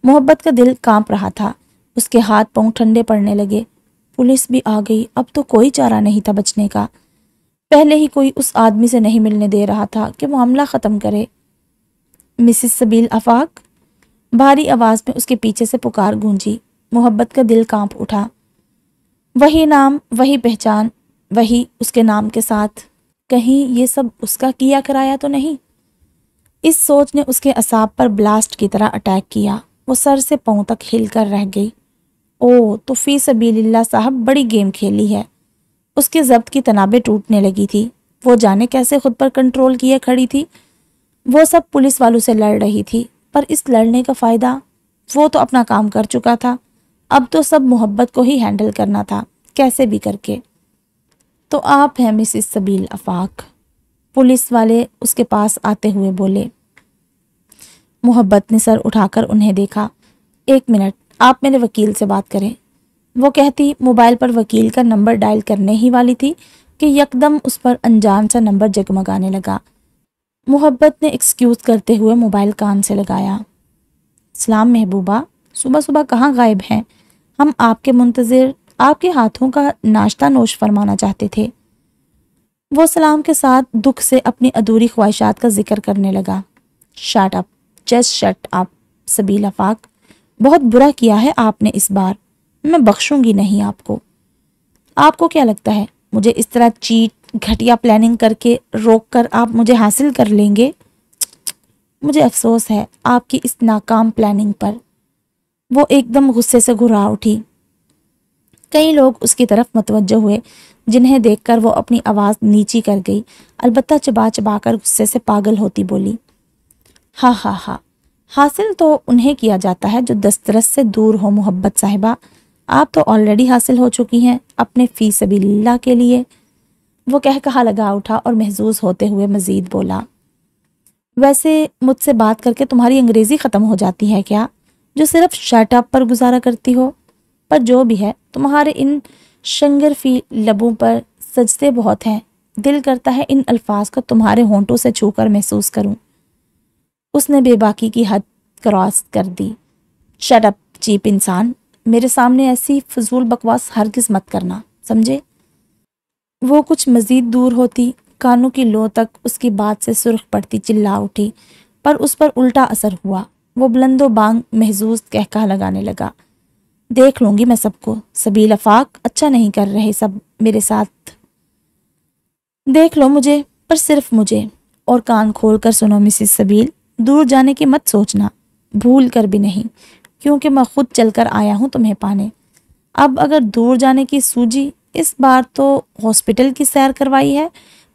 محبت کا دل کانپ رہا تھا، اس کے ہاتھ پاؤں ٹھنڈے پڑنے لگے۔ پولیس بھی آ گئی، اب تو کوئی چارہ نہیں تھا بچنے کا۔ پہلے ہی کوئی اس آدمی سے نہیں ملنے دے رہا تھا کہ معاملہ ختم کرے۔ مسز سبیل آفاق، بھاری آواز میں اس کے پیچھے سے پکار گونجی۔ محبت کا دل کانپ اٹھا۔ وہی نام، وہی پہچان، وہی اس کے نام کے ساتھ، کہیں یہ سب اس کا کیا کرایا تو نہیں؟ اس سوچ نے اس کے اعصاب پر بلاسٹ کی طرح اٹیک کیا۔ وہ سر سے پاؤں تک ہل کر رہ گئی۔ او تو فی سبیل اللہ صاحب بڑی گیم کھیلی ہے۔ اس کے ضبط کی تنابیں ٹوٹنے لگی تھی۔ وہ جانے کیسے خود پر کنٹرول کیے کھڑی تھی۔ وہ سب پولیس والوں سے لڑ رہی تھی، پر اس لڑنے کا فائدہ؟ وہ تو اپنا کام کر چکا تھا، اب تو سب محبت کو ہی ہینڈل کرنا تھا، کیسے بھی کر کے۔ تو آپ ہیں مسز سبیل آفاق؟ پولیس والے اس کے پاس آتے ہوئے بولے۔ محبت نے سر اٹھا کر انہیں دیکھا۔ 1 منٹ، آپ میرے وکیل سے بات کریں۔ وہ کہتی موبائل پر وکیل کا نمبر ڈائل کرنے ہی والی تھی کہ یکدم اس پر انجان سا نمبر جگمگانے لگا۔ محبت نے ایکسکیوز کرتے ہوئے موبائل کان سے لگایا۔ سلام محبوبہ، صبح صبح کہاں غائب ہیں؟ ہم آپ کے منتظر، آپ کے ہاتھوں کا ناشتہ نوش فرمانا چاہتے تھے۔ وہ سلام کے ساتھ دکھ سے اپنی ادھوری خواہشات کا ذکر کرنے لگا۔ Shut up, just shut up سبیل آفاق، بہت برا کیا ہے آپ نے اس بار، میں بخشوں گی نہیں آپ کو۔ آپ کو کیا لگتا ہے مجھے اس طرح چیٹ، گھٹیا پلاننگ کر کے روک کر آپ مجھے حاصل کر لیں گے؟ مجھے افسوس ہے آپ کی اس ناکام پلاننگ پر۔ وہ ایک دم غصے سے گھرا اٹھی۔ کئی لوگ اس کی طرف متوجہ ہوئے، جنہیں دیکھ کر وہ اپنی آواز نیچی کر گئی، البتہ چبا چبا کر غصے سے پاگل ہوتی بولی۔ ہاں ہاں ہاں، حاصل تو انہیں کیا جاتا ہے جو دسترس سے دور ہو محبت صاحبہ، آپ تو آلریڈی حاصل ہو چکی ہیں اپنے فی سبیل اللہ کے لیے۔ وہ کہا لگا اٹھا اور محظوظ ہوتے ہوئے مزید بولا۔ ویسے مجھ سے بات کر کے تمہاری انگریزی ختم ہو جاتی ہے کیا، جو صرف شٹ اپ پر گزارا کرتی ہو؟ پر جو بھی ہے، تمہارے ان شنگرفی لبوں پر سجتے بہت ہیں، دل کرتا ہے ان الفاظ کو تمہارے ہونٹوں سے چھو کر محسوس کروں۔ اس نے بے باکی کی حد کراس کر دی۔ شٹ اپ چیپ انسان، میرے سامنے ایسی فضول بکواس ہرگز مت کرنا، سمجھے؟ وہ کچھ مزید دور ہوتی، کانوں کی لو تک اس کی بات سے سرخ پڑتی چلا اٹھی، پر اس پر الٹا اثر ہوا۔ وہ بلند و بانگ محظوظ کہکہا لگانے لگا۔ دیکھ لوں گی میں سب کو، سبیل آفاق، اچھا نہیں کر رہے سب میرے ساتھ۔ دیکھ لو مجھے، پر صرف مجھے، اور کان کھول کر سنو مسز سبیل، دور جانے کی مت سوچنا، بھول کر بھی نہیں، کیونکہ میں خود چل کر آیا ہوں تمہیں پانے۔ اب اگر دور جانے کی سوجی، اس بار تو ہاسپٹل کی سیر کروائی ہے،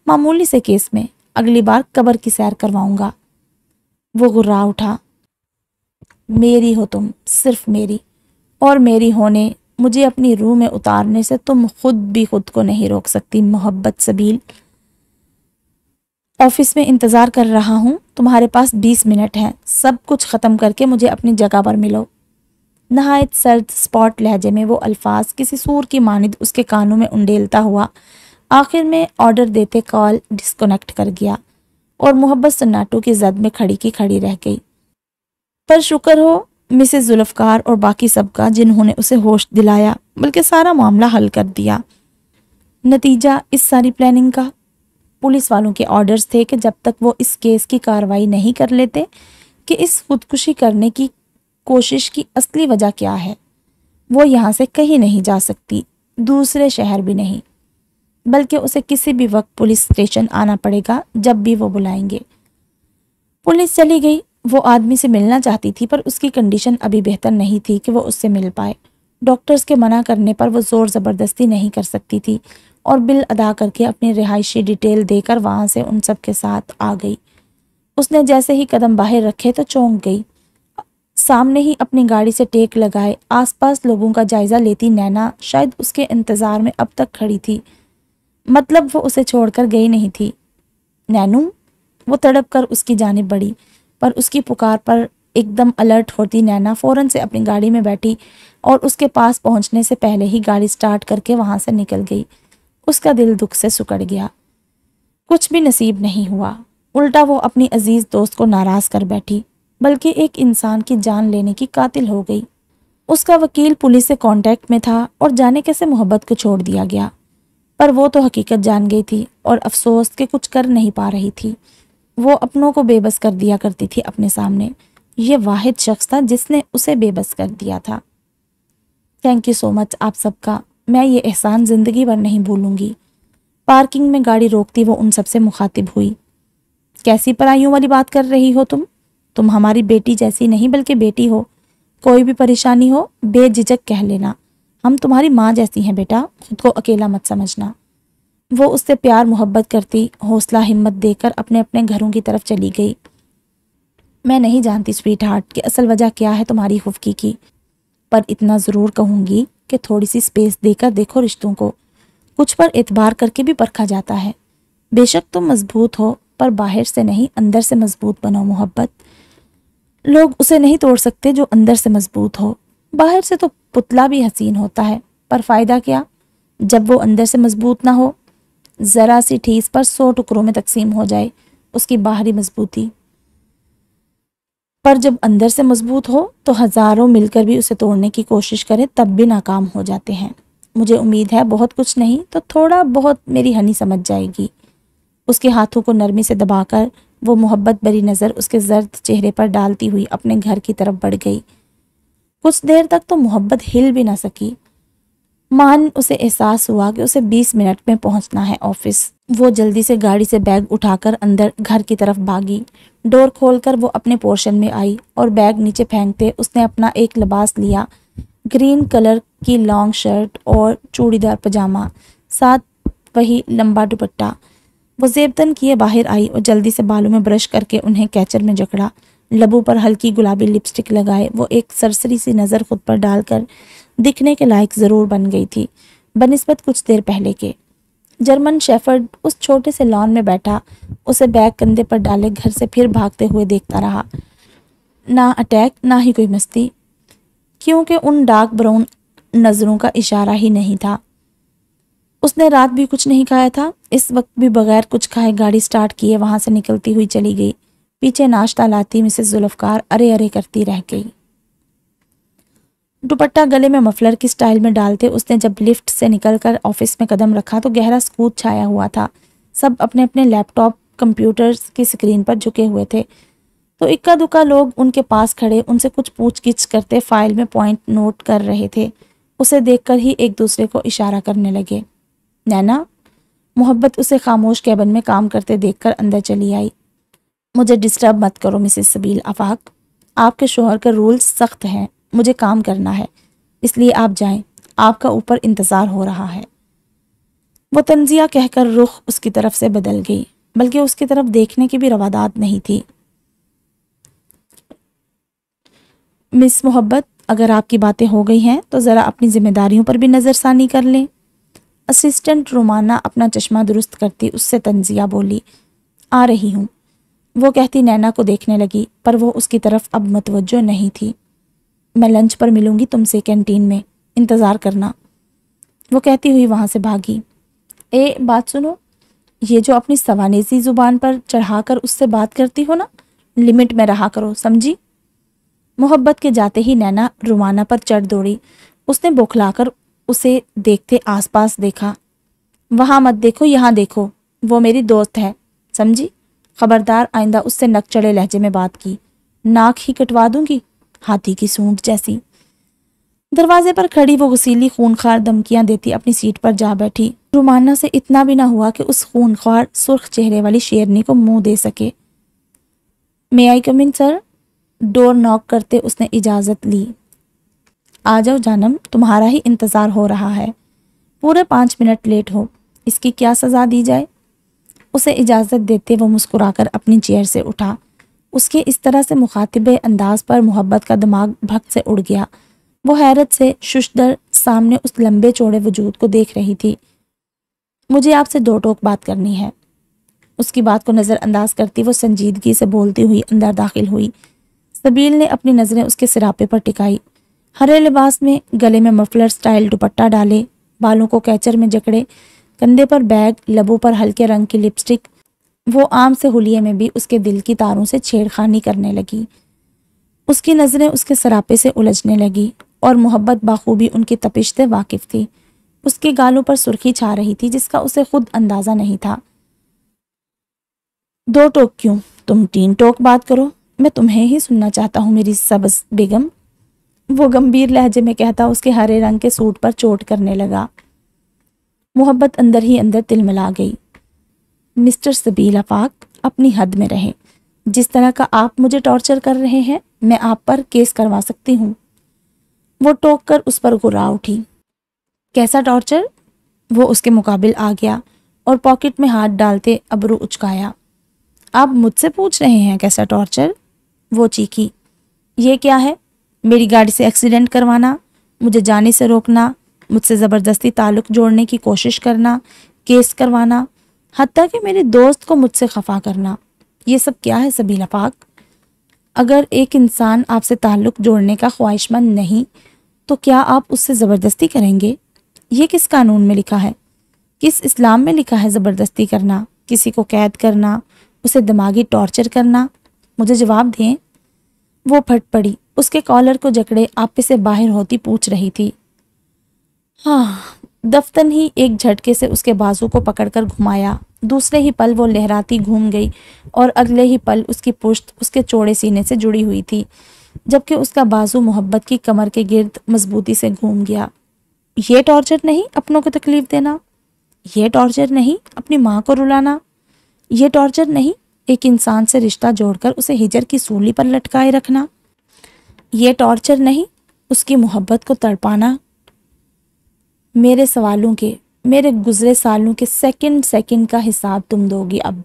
معمولی سے کیس میں، اگلی بار قبر کی سیر کرواؤں گا۔ وہ غرا اٹھا۔ میری ہو تم، صرف میری، اور میری ہونے مجھے اپنی روح میں اتارنے سے تم خود بھی خود کو نہیں روک سکتی محبت سبیل۔ آفس میں انتظار کر رہا ہوں، تمہارے پاس 20 منٹ ہیں، سب کچھ ختم کر کے مجھے اپنی جگہ پر ملو۔ نہایت سرد سپاٹ لہجے میں وہ الفاظ کسی سور کی مانند اس کے کانوں میں انڈیلتا ہوا آخر میں آرڈر دیتے کال ڈسکنیکٹ کر گیا، اور محبت سناٹو کی زد میں کھڑی کی کھڑی رہ گئی۔ پر شکر ہو مسز ذوالفقار اور باقی سب کا، جنہوں نے اسے ہوش دلایا، بلکہ سارا معاملہ حل کر دیا۔ نتیجہ اس ساری پلاننگ کا، پولیس والوں کے آرڈرز تھے کہ جب تک وہ اس کیس کی کارروائی نہیں کر لیتے کہ اس خودکشی کرنے کی کوشش کی اصلی وجہ کیا ہے، وہ یہاں سے کہیں نہیں جا سکتی، دوسرے شہر بھی نہیں، بلکہ اسے کسی بھی وقت پولیس اسٹیشن آنا پڑے گا جب بھی وہ بلائیں گے۔ پولیس چلی گئی۔ وہ آدمی سے ملنا چاہتی تھی، پر اس کی کنڈیشن ابھی بہتر نہیں تھی کہ وہ اس سے مل پائے۔ ڈاکٹرز کے منع کرنے پر وہ زور زبردستی نہیں کر سکتی تھی، اور بل ادا کر کے اپنی رہائشی ڈیٹیل دے کر وہاں سے ان سب کے ساتھ آ گئی۔ اس نے جیسے ہی قدم باہر رکھے تو چونک گئی۔ سامنے ہی اپنی گاڑی سے ٹیک لگائے آس پاس لوگوں کا جائزہ لیتی نینا شاید اس کے انتظار میں اب تک کھڑی تھی، مطلب وہ اسے چھوڑ کر گئی نہیں تھی۔ نینو، وہ تڑپ کر اس کی جانب بڑھی، پر اس کی پکار پر ایک دم الرٹ ہوتی نینا فوراً سے اپنی گاڑی میں بیٹھی اور اس کے پاس پہنچنے سے پہلے ہی گاڑی سٹارٹ کر کے وہاں سے نکل گئی۔ اس کا دل دکھ سے سکڑ گیا۔ کچھ بھی نصیب نہیں ہوا، الٹا وہ اپنی عزیز دوست کو ناراض کر بیٹھی، بلکہ ایک انسان کی جان لینے کی قاتل ہو گئی۔ اس کا وکیل پولیس سے کانٹیکٹ میں تھا، اور جانے کیسے محبت کو چھوڑ دیا گیا، پر وہ تو حقیقت جان گئی تھی اور افسوس کہ کچھ کر نہیں پا رہی تھی۔ وہ اپنوں کو بے بس کر دیا کرتی تھی اپنے سامنے، یہ واحد شخص تھا جس نے اسے بے بس کر دیا تھا۔ تھینک یو سو مچ آپ سب کا، میں یہ احسان زندگی بھر نہیں بھولوں گی۔ پارکنگ میں گاڑی روکتی وہ ان سب سے مخاطب ہوئی۔ کیسی پرائیوں والی بات کر رہی ہو تم ہماری بیٹی جیسی نہیں بلکہ بیٹی ہو، کوئی بھی پریشانی ہو بے جھجک کہہ لینا، ہم تمہاری ماں جیسی ہیں بیٹا، خود کو اکیلا مت سمجھنا۔ وہ اس سے پیار محبت کرتی حوصلہ ہمت دے کر اپنے اپنے گھروں کی طرف چلی گئی۔ میں نہیں جانتی سویٹ ہارٹ کہ اصل وجہ کیا ہے تمہاری خفگی کی، پر اتنا ضرور کہوں گی کہ تھوڑی سی سپیس دے کر دیکھو رشتوں کو، کچھ پر اعتبار کر کے بھی پرکھا جاتا ہے۔ بے شک تم مضبوط ہو، پر باہر سے نہیں اندر سے مضبوط بنو محبت۔ لوگ اسے نہیں توڑ سکتے جو اندر سے مضبوط ہو۔ باہر سے تو پتلا بھی حسین ہوتا ہے، پر فائدہ کیا جب وہ اندر سے مضبوط نہ ہو؟ ذرا سی ٹھیس پر 100 ٹکڑوں میں تقسیم ہو جائے اس کی باہری مضبوطی، پر جب اندر سے مضبوط ہو تو ہزاروں مل کر بھی اسے توڑنے کی کوشش کرے تب بھی ناکام ہو جاتے ہیں۔ مجھے امید ہے بہت کچھ نہیں تو تھوڑا بہت میری ہنی سمجھ جائے گی۔ اس کے ہاتھوں کو نرمی سے دبا کر وہ محبت بری نظر اس کے زرد چہرے پر ڈالتی ہوئی اپنے گھر کی طرف بڑھ گئی۔ کچھ دیر تک تو محبت ہل بھی نہ سکی۔ مان اسے احساس ہوا کہ اسے 20 منٹ میں پہنچنا ہے آفس۔ وہ جلدی سے گاڑی سے بیگ اٹھا کر اندر گھر کی طرف بھاگی۔ ڈور کھول کر وہ اپنے پورشن میں آئی اور بیگ نیچے پھینکتے اس نے اپنا ایک لباس لیا، گرین کلر کی لانگ شرٹ اور چوڑی دار پجامہ، ساتھ وہی لمبا دوپٹہ۔ وہ زیبتن کیے باہر آئی اور جلدی سے بالوں میں برش کر کے انہیں کیچر میں جکڑا، لبوں پر ہلکی گلابی لپسٹک لگائے وہ ایک سرسری سی نظر خود پر ڈال کر دکھنے کے لائق ضرور بن گئی تھی بنسبت کچھ دیر پہلے کے۔ جرمن شیفرڈ اس چھوٹے سے لان میں بیٹھا اسے بیگ کندھے پر ڈالے گھر سے پھر بھاگتے ہوئے دیکھتا رہا۔ نہ اٹیک نہ ہی کوئی مستی، کیونکہ ان ڈارک براؤن نظروں کا اشارہ ہی نہیں تھا۔ اس نے رات بھی کچھ نہیں کھایا تھا۔ اس وقت بھی بغیر کچھ کھائے گاڑی سٹارٹ کیے وہاں سے نکلتی ہوئی چلی گئی۔ پیچھے ناشتہ لاتی مسز ذوالفقار ارے ارے کرتی رہ گئی۔ دوپٹہ گلے میں مفلر کی سٹائل میں ڈالتے اس نے جب لفٹ سے نکل کر آفس میں قدم رکھا تو گہرا سکوت چھایا ہوا تھا۔ سب اپنے اپنے لیپ ٹاپ کمپیوٹرز کی سکرین پر جھکے ہوئے تھے تو اکا دکا لوگ ان کے پاس کھڑے ان سے کچھ پوچھ گچھ کرتے فائل میں پوائنٹ نوٹ کر رہے تھے۔ اسے دیکھ کر ہی ایک دوسرے کو اشارہ کرنے لگے۔ نینا، محبت اسے خاموش کیبن میں کام کرتے دیکھ کر اندر چلی آئی۔ مجھے ڈسٹرب مت کرو مسز سبیل آفاق، آپ کے شوہر کے رولز سخت ہیں، مجھے کام کرنا ہے، اس لیے آپ جائیں، آپ کا اوپر انتظار ہو رہا ہے۔ وہ تنزیہ کہہ کر رخ اس کی طرف سے بدل گئی، بلکہ اس کی طرف دیکھنے کی بھی روادات نہیں تھی۔ مس محبت، اگر آپ کی باتیں ہو گئی ہیں تو ذرا اپنی ذمہ داریوں پر بھی نظر ثانی کر لیں۔ اسسٹنٹ رومانہ اپنا چشمہ درست کرتی اس سے تنزیہ بولی۔ آ رہی ہوں، وہ کہتی نینا کو دیکھنے لگی، پر وہ اس کی طرف اب متوجہ نہیں تھی۔ میں لنچ پر ملوں گی تم سے کینٹین میں، انتظار کرنا، وہ کہتی ہوئی وہاں سے بھاگی۔ بات سنو، یہ جو اپنی سوانیسی زبان پر چڑھا کر اس سے بات کرتی ہو نا، لمٹ میں رہا کرو، سمجھی؟ محبت کے جاتے ہی نینا رومانہ پر چڑھ دوڑی۔ اس نے بوکھلا کر اسے دیکھتے آس پاس دیکھا۔ وہاں مت دیکھو، یہاں دیکھو، وہ میری دوست ہے، سمجھی؟ خبردار آئندہ اس سے نک چڑھے لہجے میں بات کی، ناک ہی کٹوا دوں گی، ہاتھی کی سونڈ جیسی۔ دروازے پر کھڑی وہ غسیلی خونخوار دھمکیاں دیتی اپنی سیٹ پر جا بیٹھی۔ رومانہ سے اتنا بھی نہ ہوا کہ اس خونخوار سرخ چہرے والی شیرنی کو منہ دے سکے۔ مے آئی کم ان سر؟ ڈور ناک کرتے اس نے اجازت لی۔ آ جاؤ جانم، تمہارا ہی انتظار ہو رہا ہے، پورے 5 منٹ لیٹ ہو، اس کی کیا سزا دی جائے؟ اسے اجازت دیتے وہ مسکرا کر اپنی چیئر سے اٹھا۔ اس کے اس طرح سے مخاطب انداز پر محبت کا دماغ بھگ سے اڑ گیا۔ وہ حیرت سے ششدر سامنے اس لمبے چوڑے وجود کو دیکھ رہی تھی۔ مجھے آپ سے 2 ٹوک بات کرنی ہے۔ اس کی بات کو نظر انداز کرتی وہ سنجیدگی سے بولتی ہوئی اندر داخل ہوئی۔ سبیل نے اپنی نظریں اس کے سراپے پر ٹکائی۔ ہرے لباس میں، گلے میں مفلر سٹائل دوپٹہ ڈالے، بالوں کو کیچر میں جکڑے، کندھے پر بیگ، لبوں پر ہلکے رنگ کی لپسٹک، وہ عام سے حلیے میں بھی اس کے دل کی تاروں سے چھیڑخانی کرنے لگی۔ اس کی نظریں اس کے سراپے سے الجھنے لگی اور محبت باخوبی ان کی تپش سے واقف تھی۔ اس کے گالوں پر سرخی چھا رہی تھی جس کا اسے خود اندازہ نہیں تھا۔ 2 ٹوک کیوں؟ تم 3 ٹوک بات کرو، میں تمہیں ہی سننا چاہتا ہوں میری سبز بیگم، وہ گمبھیر لہجے میں کہتا اس کے ہرے رنگ کے سوٹ پر چوٹ کرنے لگا۔ محبت اندر ہی اندر تلملا گئی۔ مسٹر سبیل آفاق، اپنی حد میں رہے، جس طرح کا آپ مجھے ٹارچر کر رہے ہیں میں آپ پر کیس کروا سکتی ہوں۔ وہ ٹوک کر اس پر غرا اٹھی۔ کیسا ٹارچر؟ وہ اس کے مقابل آ گیا اور پاکٹ میں ہاتھ ڈالتے ابرو اچکایا۔ آپ مجھ سے پوچھ رہے ہیں کیسا ٹارچر؟ وہ چیخی۔ یہ کیا ہے؟ میری گاڑی سے ایکسیڈنٹ کروانا، مجھے جانے سے روکنا، مجھ سے زبردستی تعلق جوڑنے کی کوشش کرنا، کیس کروانا، حتیٰ کہ میرے دوست کو مجھ سے خفا کرنا، یہ سب کیا ہے سبیل آفاق؟ اگر ایک انسان آپ سے تعلق جوڑنے کا خواہش مند نہیں تو کیا آپ اس سے زبردستی کریں گے؟ یہ کس قانون میں لکھا ہے؟ کس اسلام میں لکھا ہے زبردستی کرنا، کسی کو قید کرنا، اسے دماغی ٹارچر کرنا؟ مجھے جواب دیں۔ وہ پھٹ پڑی، اس کے کالر کو جکڑے آپے سے باہر ہوتی پوچھ رہی تھی۔ ہاں، دفتن ہی ایک جھٹکے سے اس کے بازو کو پکڑ کر گھمایا۔ دوسرے ہی پل وہ لہراتی گھوم گئی اور اگلے ہی پل اس کی پشت اس کے چوڑے سینے سے جڑی ہوئی تھی، جبکہ اس کا بازو محبت کی کمر کے گرد مضبوطی سے گھوم گیا۔ یہ ٹارچر نہیں اپنوں کو تکلیف دینا، یہ ٹارچر نہیں اپنی ماں کو رلانا، یہ ٹارچر نہیں ایک انسان سے رشتہ جوڑ کر اسے ہجر کی سولی پر لٹکائے رکھنا، یہ ٹارچر نہیں اس کی محبت کو تڑپانا۔ میرے سوالوں کے، میرے گزرے سالوں کے سیکنڈ سیکنڈ کا حساب تم دو گی اب۔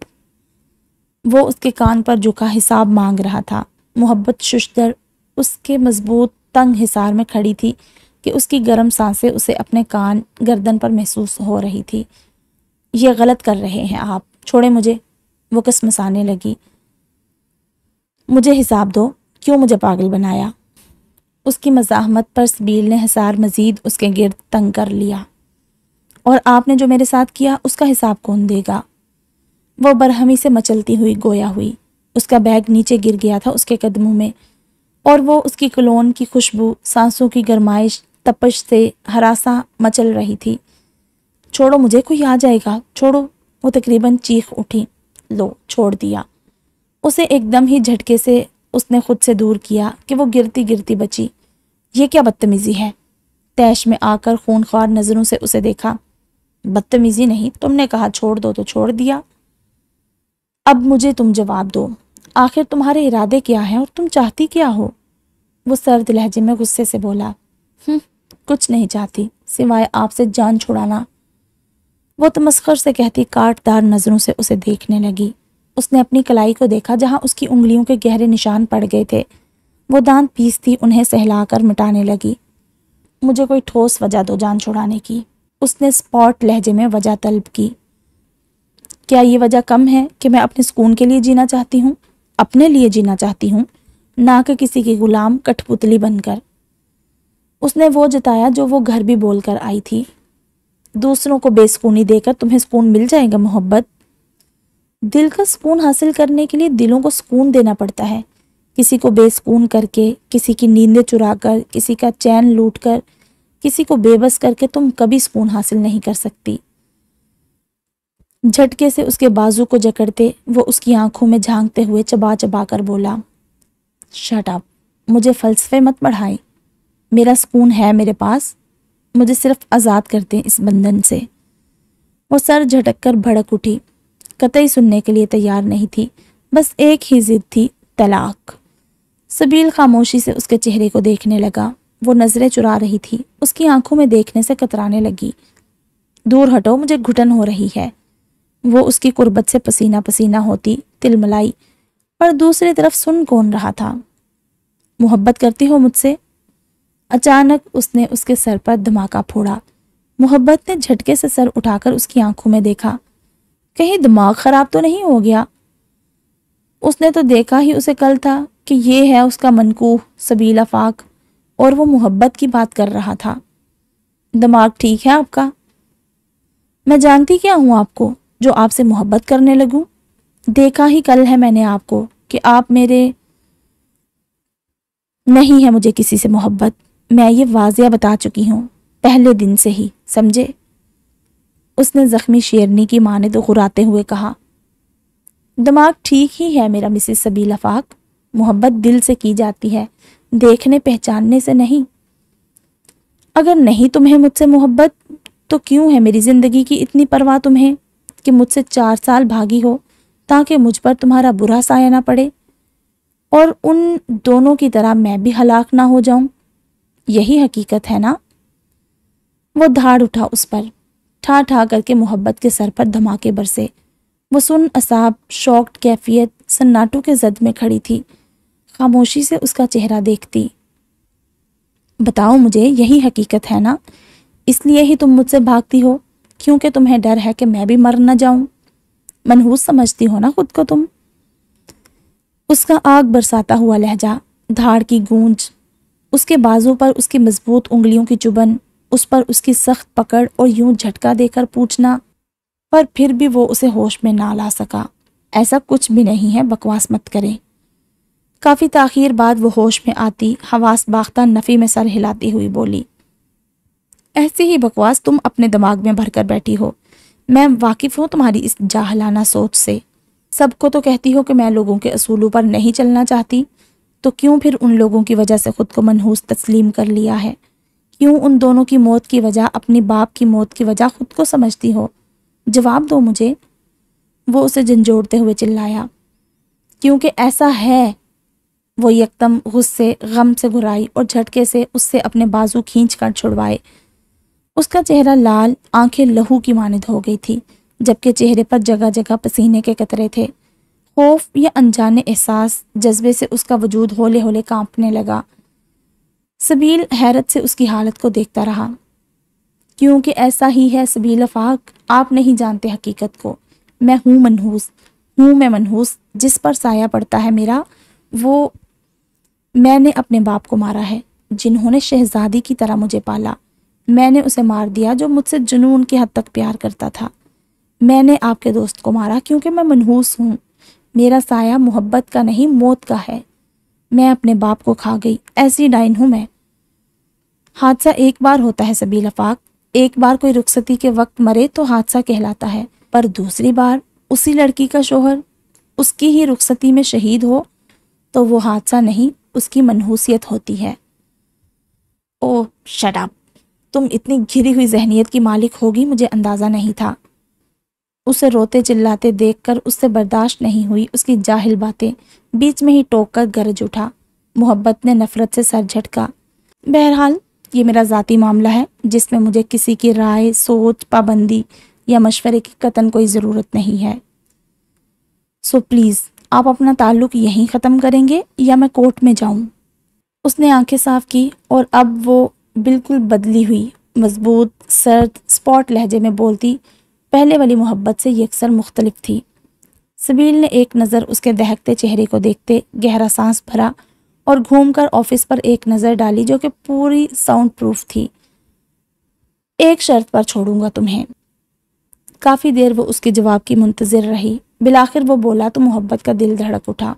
وہ اس کے کان پر جھکا حساب مانگ رہا تھا۔ محبت ششدر اس کے مضبوط تنگ حصار میں کھڑی تھی کہ اس کی گرم سانسیں اسے اپنے کان گردن پر محسوس ہو رہی تھی۔ یہ غلط کر رہے ہیں آپ، چھوڑے مجھے، وہ کسمسانے لگی۔ مجھے حساب دو، کیوں مجھے پاگل بنایا؟ اس کی مزاحمت پر سبیل نے حصار مزید اس کے گرد تنگ کر لیا۔ اور آپ نے جو میرے ساتھ کیا اس کا حساب کون دے گا؟ وہ برہمی سے مچلتی ہوئی گویا ہوئی۔ اس کا بیگ نیچے گر گیا تھا اس کے قدموں میں، اور وہ اس کی کلون کی خوشبو، سانسوں کی گرمائش، تپش سے ہراساں مچل رہی تھی۔ چھوڑو مجھے، کوئی آ جائے گا، چھوڑو، وہ تقریباً چیخ اٹھی۔ لو، چھوڑ دیا۔ اسے ایک دم ہی جھٹکے سے اس نے خود سے دور کیا کہ وہ گرتی گرتی بچی۔ یہ کیا بدتمیزی ہے؟ تیش میں آ کر خونخوار نظروں سے اسے دیکھا۔ بدتمیزی نہیں، تم نے کہا چھوڑ دو تو چھوڑ دیا۔ اب مجھے تم جواب دو، آخر تمہارے ارادے کیا ہیں اور تم چاہتی کیا ہو؟ وہ سرد لہجے میں غصے سے بولا۔ کچھ نہیں چاہتی سوائے آپ سے جان چھڑانا، وہ تمسخر سے کہتی کاٹ دار نظروں سے اسے دیکھنے لگی۔ اس نے اپنی کلائی کو دیکھا جہاں اس کی انگلیوں کے گہرے نشان پڑ گئے تھے۔ وہ دانت پیستی انہیں سہلا کر مٹانے لگی۔ مجھے کوئی ٹھوس وجہ دو جان چھڑانے کی، اس نے سپاٹ لہجے میں وجہ طلب کی۔ کیا یہ وجہ کم ہے کہ میں اپنے سکون کے لیے جینا چاہتی ہوں؟ اپنے لیے جینا چاہتی ہوں، نہ کہ کسی کی غلام کٹھ پتلی بن کر۔ اس نے وہ جتایا جو وہ گھر بھی بول کر آئی تھی۔ دوسروں کو بے سکونی دے کر تمہیں سکون مل جائے گا محبت؟ دل کا سکون حاصل کرنے کے لیے دلوں کو سکون دینا پڑتا ہے۔ کسی کو بے سکون کر کے، کسی کی نیندیں چرا کر، کسی کا چین لوٹ کر، کسی کو بے بس کر کے تم کبھی سکون حاصل نہیں کر سکتی۔ جھٹکے سے اس کے بازو کو جکڑتے وہ اس کی آنکھوں میں جھانکتے ہوئے چبا چبا کر بولا، شٹ اپ، مجھے فلسفے مت پڑھائے، میرا سکون ہے میرے پاس، مجھے صرف آزاد کر دیں اس بندھن سے۔ وہ سر جھٹک کر بھڑک اٹھی، قطعی سننے کے لیے تیار نہیں تھی، بس ایک ہی ضد تھی، طلاق۔ سبیل خاموشی سے اس کے چہرے کو دیکھنے لگا۔ وہ نظریں چرا رہی تھی، اس کی آنکھوں میں دیکھنے سے کترانے لگی۔ دور ہٹو، مجھے گھٹن ہو رہی ہے۔ وہ اس کی قربت سے پسینہ پسینہ ہوتی تلملائی، پر دوسری طرف سن کون رہا تھا؟ محبت کرتی ہو مجھ سے؟ اچانک اس نے اس کے سر پر دھماکہ پھوڑا۔ محبت نے جھٹکے سے سر اٹھا کر اس کی آنکھوں میں دیکھا۔ کہیں دماغ خراب تو نہیں ہو گیا؟ اس نے تو دیکھا ہی اسے کل تھا کہ یہ ہے اس کا منکوح سبیل آفاق، اور وہ محبت کی بات کر رہا تھا۔ دماغ ٹھیک ہے آپ کا؟ میں جانتی کیا ہوں آپ کو جو آپ سے محبت کرنے لگوں؟ دیکھا ہی کل ہے میں نے آپ کو کہ آپ میرے نہیں ہے مجھے کسی سے محبت، میں یہ واضح بتا چکی ہوں پہلے دن سے ہی، سمجھے؟ اس نے زخمی شیرنی کی مانند غراتے ہوئے کہا۔ دماغ ٹھیک ہی ہے میرا مسز سبیل آفاق، محبت دل سے کی جاتی ہے، دیکھنے پہچاننے سے نہیں۔ اگر نہیں تمہیں مجھ سے محبت تو کیوں ہے میری زندگی کی اتنی پرواہ تمہیں کہ مجھ سے 4 سال بھاگی ہو تاکہ مجھ پر تمہارا برا سایہ نہ پڑے اور ان دونوں کی طرح میں بھی ہلاک نہ ہو جاؤں؟ یہی حقیقت ہے نا؟ وہ دھاڑ اٹھا اس پر، ٹھا ٹھا کر کے محبت کے سر پر دھماکے برسے۔ وہ سن اعصاب، شوقڈ کیفیت، سناٹوں کے زد میں کھڑی تھی، خاموشی سے اس کا چہرہ دیکھتی۔ بتاؤ مجھے، یہی حقیقت ہے نا؟ اس لیے ہی تم مجھ سے بھاگتی ہو کیونکہ تمہیں ڈر ہے کہ میں بھی مر نہ جاؤں؟ منحوس سمجھتی ہو نا خود کو تم؟ اس کا آگ برساتا ہوا لہجہ، دھاڑ کی گونج، اس کے بازو پر اس کی مضبوط انگلیوں کی چبھن، اس پر اس کی سخت پکڑ اور یوں جھٹکا دے کر پوچھنا، پر پھر بھی وہ اسے ہوش میں نہ لا سکا۔ ایسا کچھ بھی نہیں ہے، بکواس مت کریں۔ کافی تاخیر بعد وہ ہوش میں آتی، حواس باختہ نفی میں سر ہلاتی ہوئی بولی، ایسی ہی بکواس تم اپنے دماغ میں بھر کر بیٹھی ہو، میں واقف ہوں تمہاری اس جاہلانہ سوچ سے۔ سب کو تو کہتی ہو کہ میں لوگوں کے اصولوں پر نہیں چلنا چاہتی، تو کیوں پھر ان لوگوں کی وجہ سے خود کو منحوس تسلیم کر لیا ہے؟ کیوں ان دونوں کی موت کی وجہ اپنی باپ کی موت کی وجہ خود کو سمجھتی ہو؟ جواب دو مجھے، وہ اسے جھنجھوڑتے ہوئے چلایا۔ کیونکہ ایسا ہے، وہ یکدم غصے غم سے گھرائی اور جھٹکے سے اس سے اپنے بازو کھینچ کر چھڑوائے۔ اس کا چہرہ لال، آنکھیں لہو کی مانند ہو گئی تھی، جبکہ چہرے پر جگہ جگہ پسینے کے قطرے تھے۔ خوف یا انجانے احساس، جذبے سے اس کا وجود ہولے ہولے کانپنے لگا۔ سبیل حیرت سے اس کی حالت کو دیکھتا رہا۔ کیونکہ ایسا ہی ہے سبیل آفاق، آپ نہیں جانتے حقیقت کو، میں ہوں منحوس، میں منحوس، جس پر سایہ پڑتا ہے میرا، وہ میں نے اپنے باپ کو مارا ہے، جنہوں نے شہزادی کی طرح مجھے پالا، میں نے اسے مار دیا جو مجھ سے جنون کی حد تک پیار کرتا تھا۔ میں نے آپ کے دوست کو مارا کیونکہ میں منحوس ہوں۔ میرا سایہ محبت کا نہیں موت کا ہے۔ میں اپنے باپ کو کھا گئی، ایسی ڈائن ہوں میں۔ حادثہ ایک بار ہوتا ہے سبیل آفاق، ایک بار کوئی رخصتی کے وقت مرے تو حادثہ کہلاتا ہے، پر دوسری بار اسی لڑکی کا شوہر اس کی ہی رخصتی میں شہید ہو تو وہ حادثہ نہیں، اس کی منحوسیت ہوتی ہے۔ او شٹ اپ، تم اتنی گھری ہوئی ذہنیت کی مالک ہوگی مجھے اندازہ نہیں تھا۔ اسے روتے چلاتے دیکھ کر اس سے برداشت نہیں ہوئی اس کی جاہل باتیں، بیچ میں ہی ٹوک کر گرج اٹھا۔ محبت نے نفرت سے سر جھٹکا۔ بہرحال یہ میرا ذاتی معاملہ ہے جس میں مجھے کسی کی رائے، سوچ، پابندی یا مشورے کی قطعاً کوئی ضرورت نہیں ہے۔ سو پلیز آپ اپنا تعلق یہیں ختم کریں گے یا میں کورٹ میں جاؤں؟ اس نے آنکھیں صاف کی اور اب وہ بالکل بدلی ہوئی، مضبوط، سرد، اسپاٹ لہجے میں بولتی پہلے والی محبت سے یکسر مختلف تھی۔ سبیل نے ایک نظر اس کے دہکتے چہرے کو دیکھتے گہرا سانس بھرا اور گھوم کر آفس پر ایک نظر ڈالی جو کہ پوری ساؤنڈ پروف تھی۔ ایک شرط پر چھوڑوں گا تمہیں۔ کافی دیر وہ اس کے جواب کی منتظر رہی، بالآخر وہ بولا تو محبت کا دل دھڑک اٹھا۔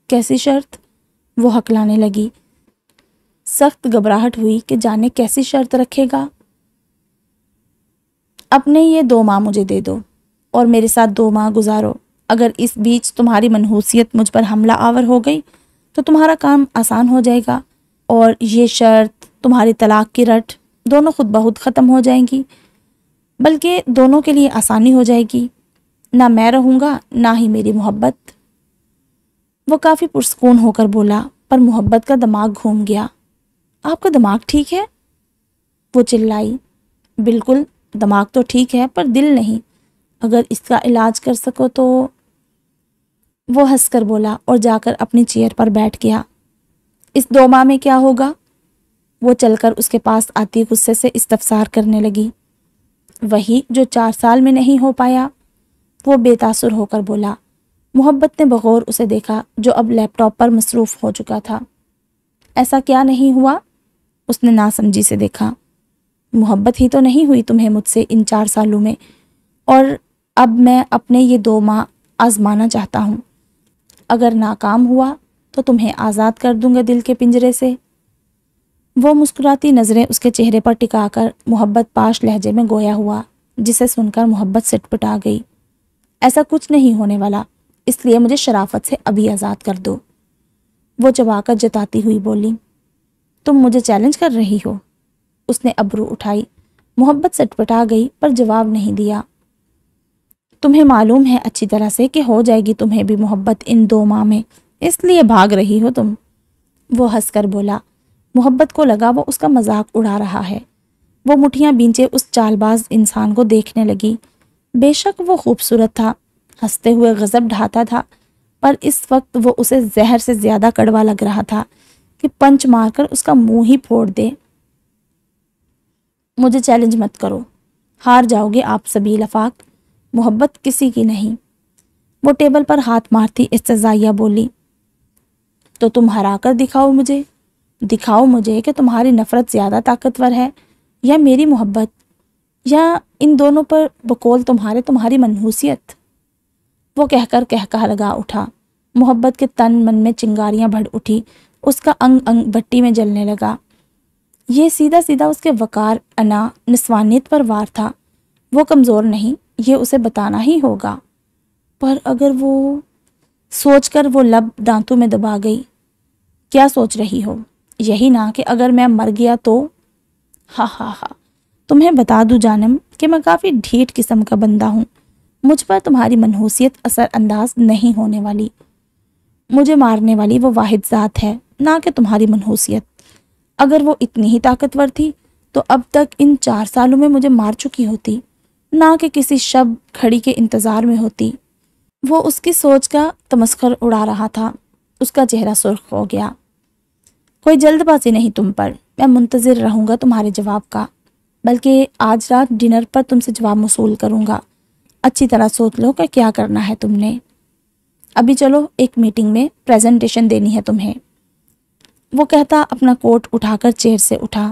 کیسی شرط؟ وہ ہکلانے لگی۔ سخت گھبراہٹ ہوئی کہ جانے کیسی شرط رکھے گا۔ اپنے یہ 2 ماہ مجھے دے دو اور میرے ساتھ 2 ماہ گزارو۔ اگر اس بیچ تمہاری منحوسیت مجھ پر حملہ آور ہو گئی تو تمہارا کام آسان ہو جائے گا اور یہ شرط، تمہاری طلاق کی رٹ، دونوں خود بخود ختم ہو جائیں گی، بلکہ دونوں کے لیے آسانی ہو جائے گی۔ نہ میں رہوں گا نہ ہی میری محبت۔ وہ کافی پرسکون ہو کر بولا، پر محبت کا دماغ گھوم گیا۔ آپ کا دماغ ٹھیک ہے؟ وہ چلائی۔ بالکل، دماغ تو ٹھیک ہے پر دل نہیں۔ اگر اس کا علاج کر سکو تو۔ وہ ہنس کر بولا اور جا کر اپنی چیئر پر بیٹھ گیا۔ اس 2 ماہ میں کیا ہوگا؟ وہ چل کر اس کے پاس آتی غصے سے استفسار کرنے لگی۔ وہی جو 4 سال میں نہیں ہو پایا، وہ بے تاثر ہو کر بولا۔ محبت نے بغور اسے دیکھا جو اب لیپ ٹاپ پر مصروف ہو چکا تھا۔ ایسا کیا نہیں ہوا؟ اس نے ناسمجھی سے دیکھا۔ محبت ہی تو نہیں ہوئی تمہیں مجھ سے ان 4 سالوں میں، اور اب میں اپنے یہ 2 ماہ آزمانا چاہتا ہوں۔ اگر ناکام ہوا تو تمہیں آزاد کر دوں گا دل کے پنجرے سے۔ وہ مسکراتی نظریں اس کے چہرے پر ٹکا کر محبت پاش لہجے میں گویا ہوا، جسے سن کر محبت سٹ پٹا گئی۔ ایسا کچھ نہیں ہونے والا، اس لیے مجھے شرافت سے ابھی آزاد کر دو۔ وہ چبا کر جتاتی ہوئی بولی۔ تم مجھے چیلنج کر رہی ہو؟ اس نے ابرو اٹھائی۔ محبت سٹ پٹا گئی پر جواب نہیں دیا۔ تمہیں معلوم ہے اچھی طرح سے کہ ہو جائے گی تمہیں بھی محبت ان 2 ماہ میں، اس لیے بھاگ رہی ہو تم۔ وہ ہنس کر بولا۔ محبت کو لگا وہ اس کا مذاق اڑا رہا ہے۔ وہ مٹھیاں بینچے اس چال باز انسان کو دیکھنے لگی۔ بے شک وہ خوبصورت تھا، ہنستے ہوئے غضب ڈھاتا تھا، پر اس وقت وہ اسے زہر سے زیادہ کڑوا لگ رہا تھا کہ پنچ مار کر اس کا منہ ہی پھوڑ دے۔ مجھے چیلنج مت کرو، ہار جاؤ گے آپ سبیل آفاق، محبت کسی کی نہیں۔ وہ ٹیبل پر ہاتھ مارتی استزائیہ بولی۔ تو تم ہرا کر دکھاؤ مجھے کہ تمہاری نفرت زیادہ طاقتور ہے یا میری محبت، یا ان دونوں پر بقول تمہاری منحوسیت۔ وہ کہہ کر کہا لگا اٹھا۔ محبت کے تن من میں چنگاریاں بڑھ اٹھی، اس کا انگ انگ بھٹی میں جلنے لگا۔ یہ سیدھا سیدھا اس کے وقار، انا، نسوانیت پر وار تھا۔ وہ کمزور نہیں، یہ اسے بتانا ہی ہوگا۔ پر اگر وہ سوچ کر وہ لب دانتوں میں دبا گئی۔ کیا سوچ رہی ہو؟ یہی نا کہ اگر میں مر گیا تو؟ ہا ہا ہا، تمہیں بتا دوں جانم کہ میں کافی ڈھیٹ قسم کا بندہ ہوں۔ مجھ پر تمہاری منحوسیت اثر انداز نہیں ہونے والی۔ مجھے مارنے والی وہ واحد ذات ہے، نہ کہ تمہاری منحوسیت۔ اگر وہ اتنی ہی طاقتور تھی تو اب تک ان 4 سالوں میں مجھے مار چکی ہوتی، نہ کہ کسی شب کھڑی کے انتظار میں ہوتی۔ وہ اس کی سوچ کا تمسخر اڑا رہا تھا۔ اس کا چہرہ سرخ ہو گیا۔ کوئی جلد بازی نہیں تم پر، میں منتظر رہوں گا تمہارے جواب کا، بلکہ آج رات ڈنر پر تم سے جواب موصول کروں گا۔ اچھی طرح سوچ لو کہ کیا کرنا ہے تم نے۔ ابھی چلو، ایک میٹنگ میں پریزنٹیشن دینی ہے تمہیں۔ وہ کہتا اپنا کوٹ اٹھا کر چیئر سے اٹھا۔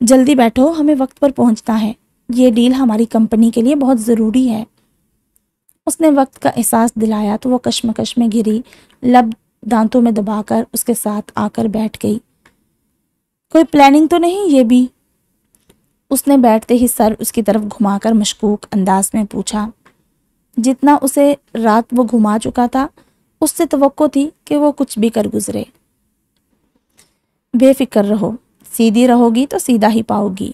جلدی بیٹھو، ہمیں وقت پر پہنچنا ہے، یہ ڈیل ہماری کمپنی کے لیے بہت ضروری ہے۔ اس نے وقت کا احساس دلایا تو وہ کشمکش میں گری، لب دانتوں میں دبا کر اس کے ساتھ آ کر بیٹھ گئی۔ کوئی پلاننگ تو نہیں یہ بھی؟ اس نے بیٹھتے ہی سر اس کی طرف گھما کر مشکوک انداز میں پوچھا۔ جتنا اسے رات وہ گھما چکا تھا اس سے توقع تھی کہ وہ کچھ بھی کر گزرے۔ بے فکر رہو، سیدھی رہو گی تو سیدھا ہی پاؤ گی۔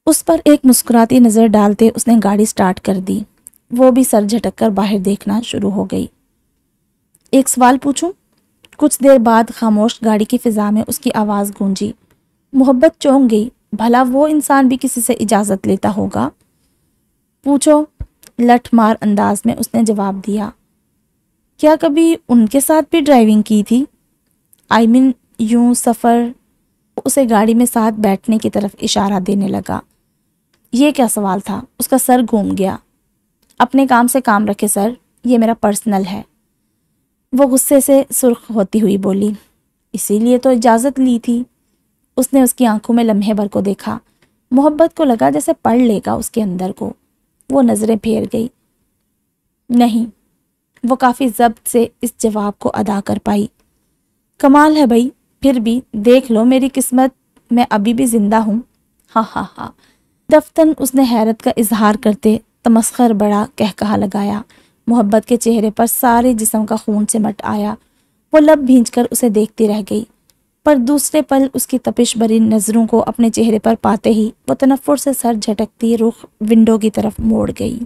اس پر ایک مسکراتی نظر ڈالتے اس نے گاڑی سٹارٹ کر دی۔ وہ بھی سر جھٹک کر باہر دیکھنا شروع ہو گئی۔ ایک سوال پوچھوں؟ کچھ دیر بعد خاموش گاڑی کی فضا میں اس کی آواز گونجی۔ محبت چونک گئی، بھلا وہ انسان بھی کسی سے اجازت لیتا ہوگا؟ پوچھو، لٹھ مار انداز میں اس نے جواب دیا۔ کیا کبھی ان کے ساتھ بھی ڈرائیونگ کی تھی؟ یوں سفر؟ اسے گاڑی میں ساتھ بیٹھنے کی طرف اشارہ دینے لگا۔ یہ کیا سوال تھا؟ اس کا سر گھوم گیا۔ اپنے کام سے کام رکھے سر، یہ میرا پرسنل ہے۔ وہ غصے سے سرخ ہوتی ہوئی بولی۔ اسی لیے تو اجازت لی تھی۔ اس نے اس کی آنکھوں میں لمحے بھر کو دیکھا۔ محبت کو لگا جیسے پڑھ لے گا اس کے اندر کو۔ وہ نظریں پھیر گئی۔ نہیں، وہ کافی ضبط سے اس جواب کو ادا کر پائی۔ کمال ہے بھائی، پھر بھی دیکھ لو میری قسمت، میں ابھی بھی زندہ ہوں۔ ہاں ہاں ہاں۔ دفتن اس نے حیرت کا اظہار کرتے تمسخر بڑا کہکہا لگایا۔ محبت کے چہرے پر سارے جسم کا خون سمٹ آیا۔ وہ لب بھینچ کر اسے دیکھتی رہ گئی، پر دوسرے پل اس کی تپش بھری نظروں کو اپنے چہرے پر پاتے ہی وہ تنفر سے سر جھٹکتی رخ ونڈو کی طرف موڑ گئی۔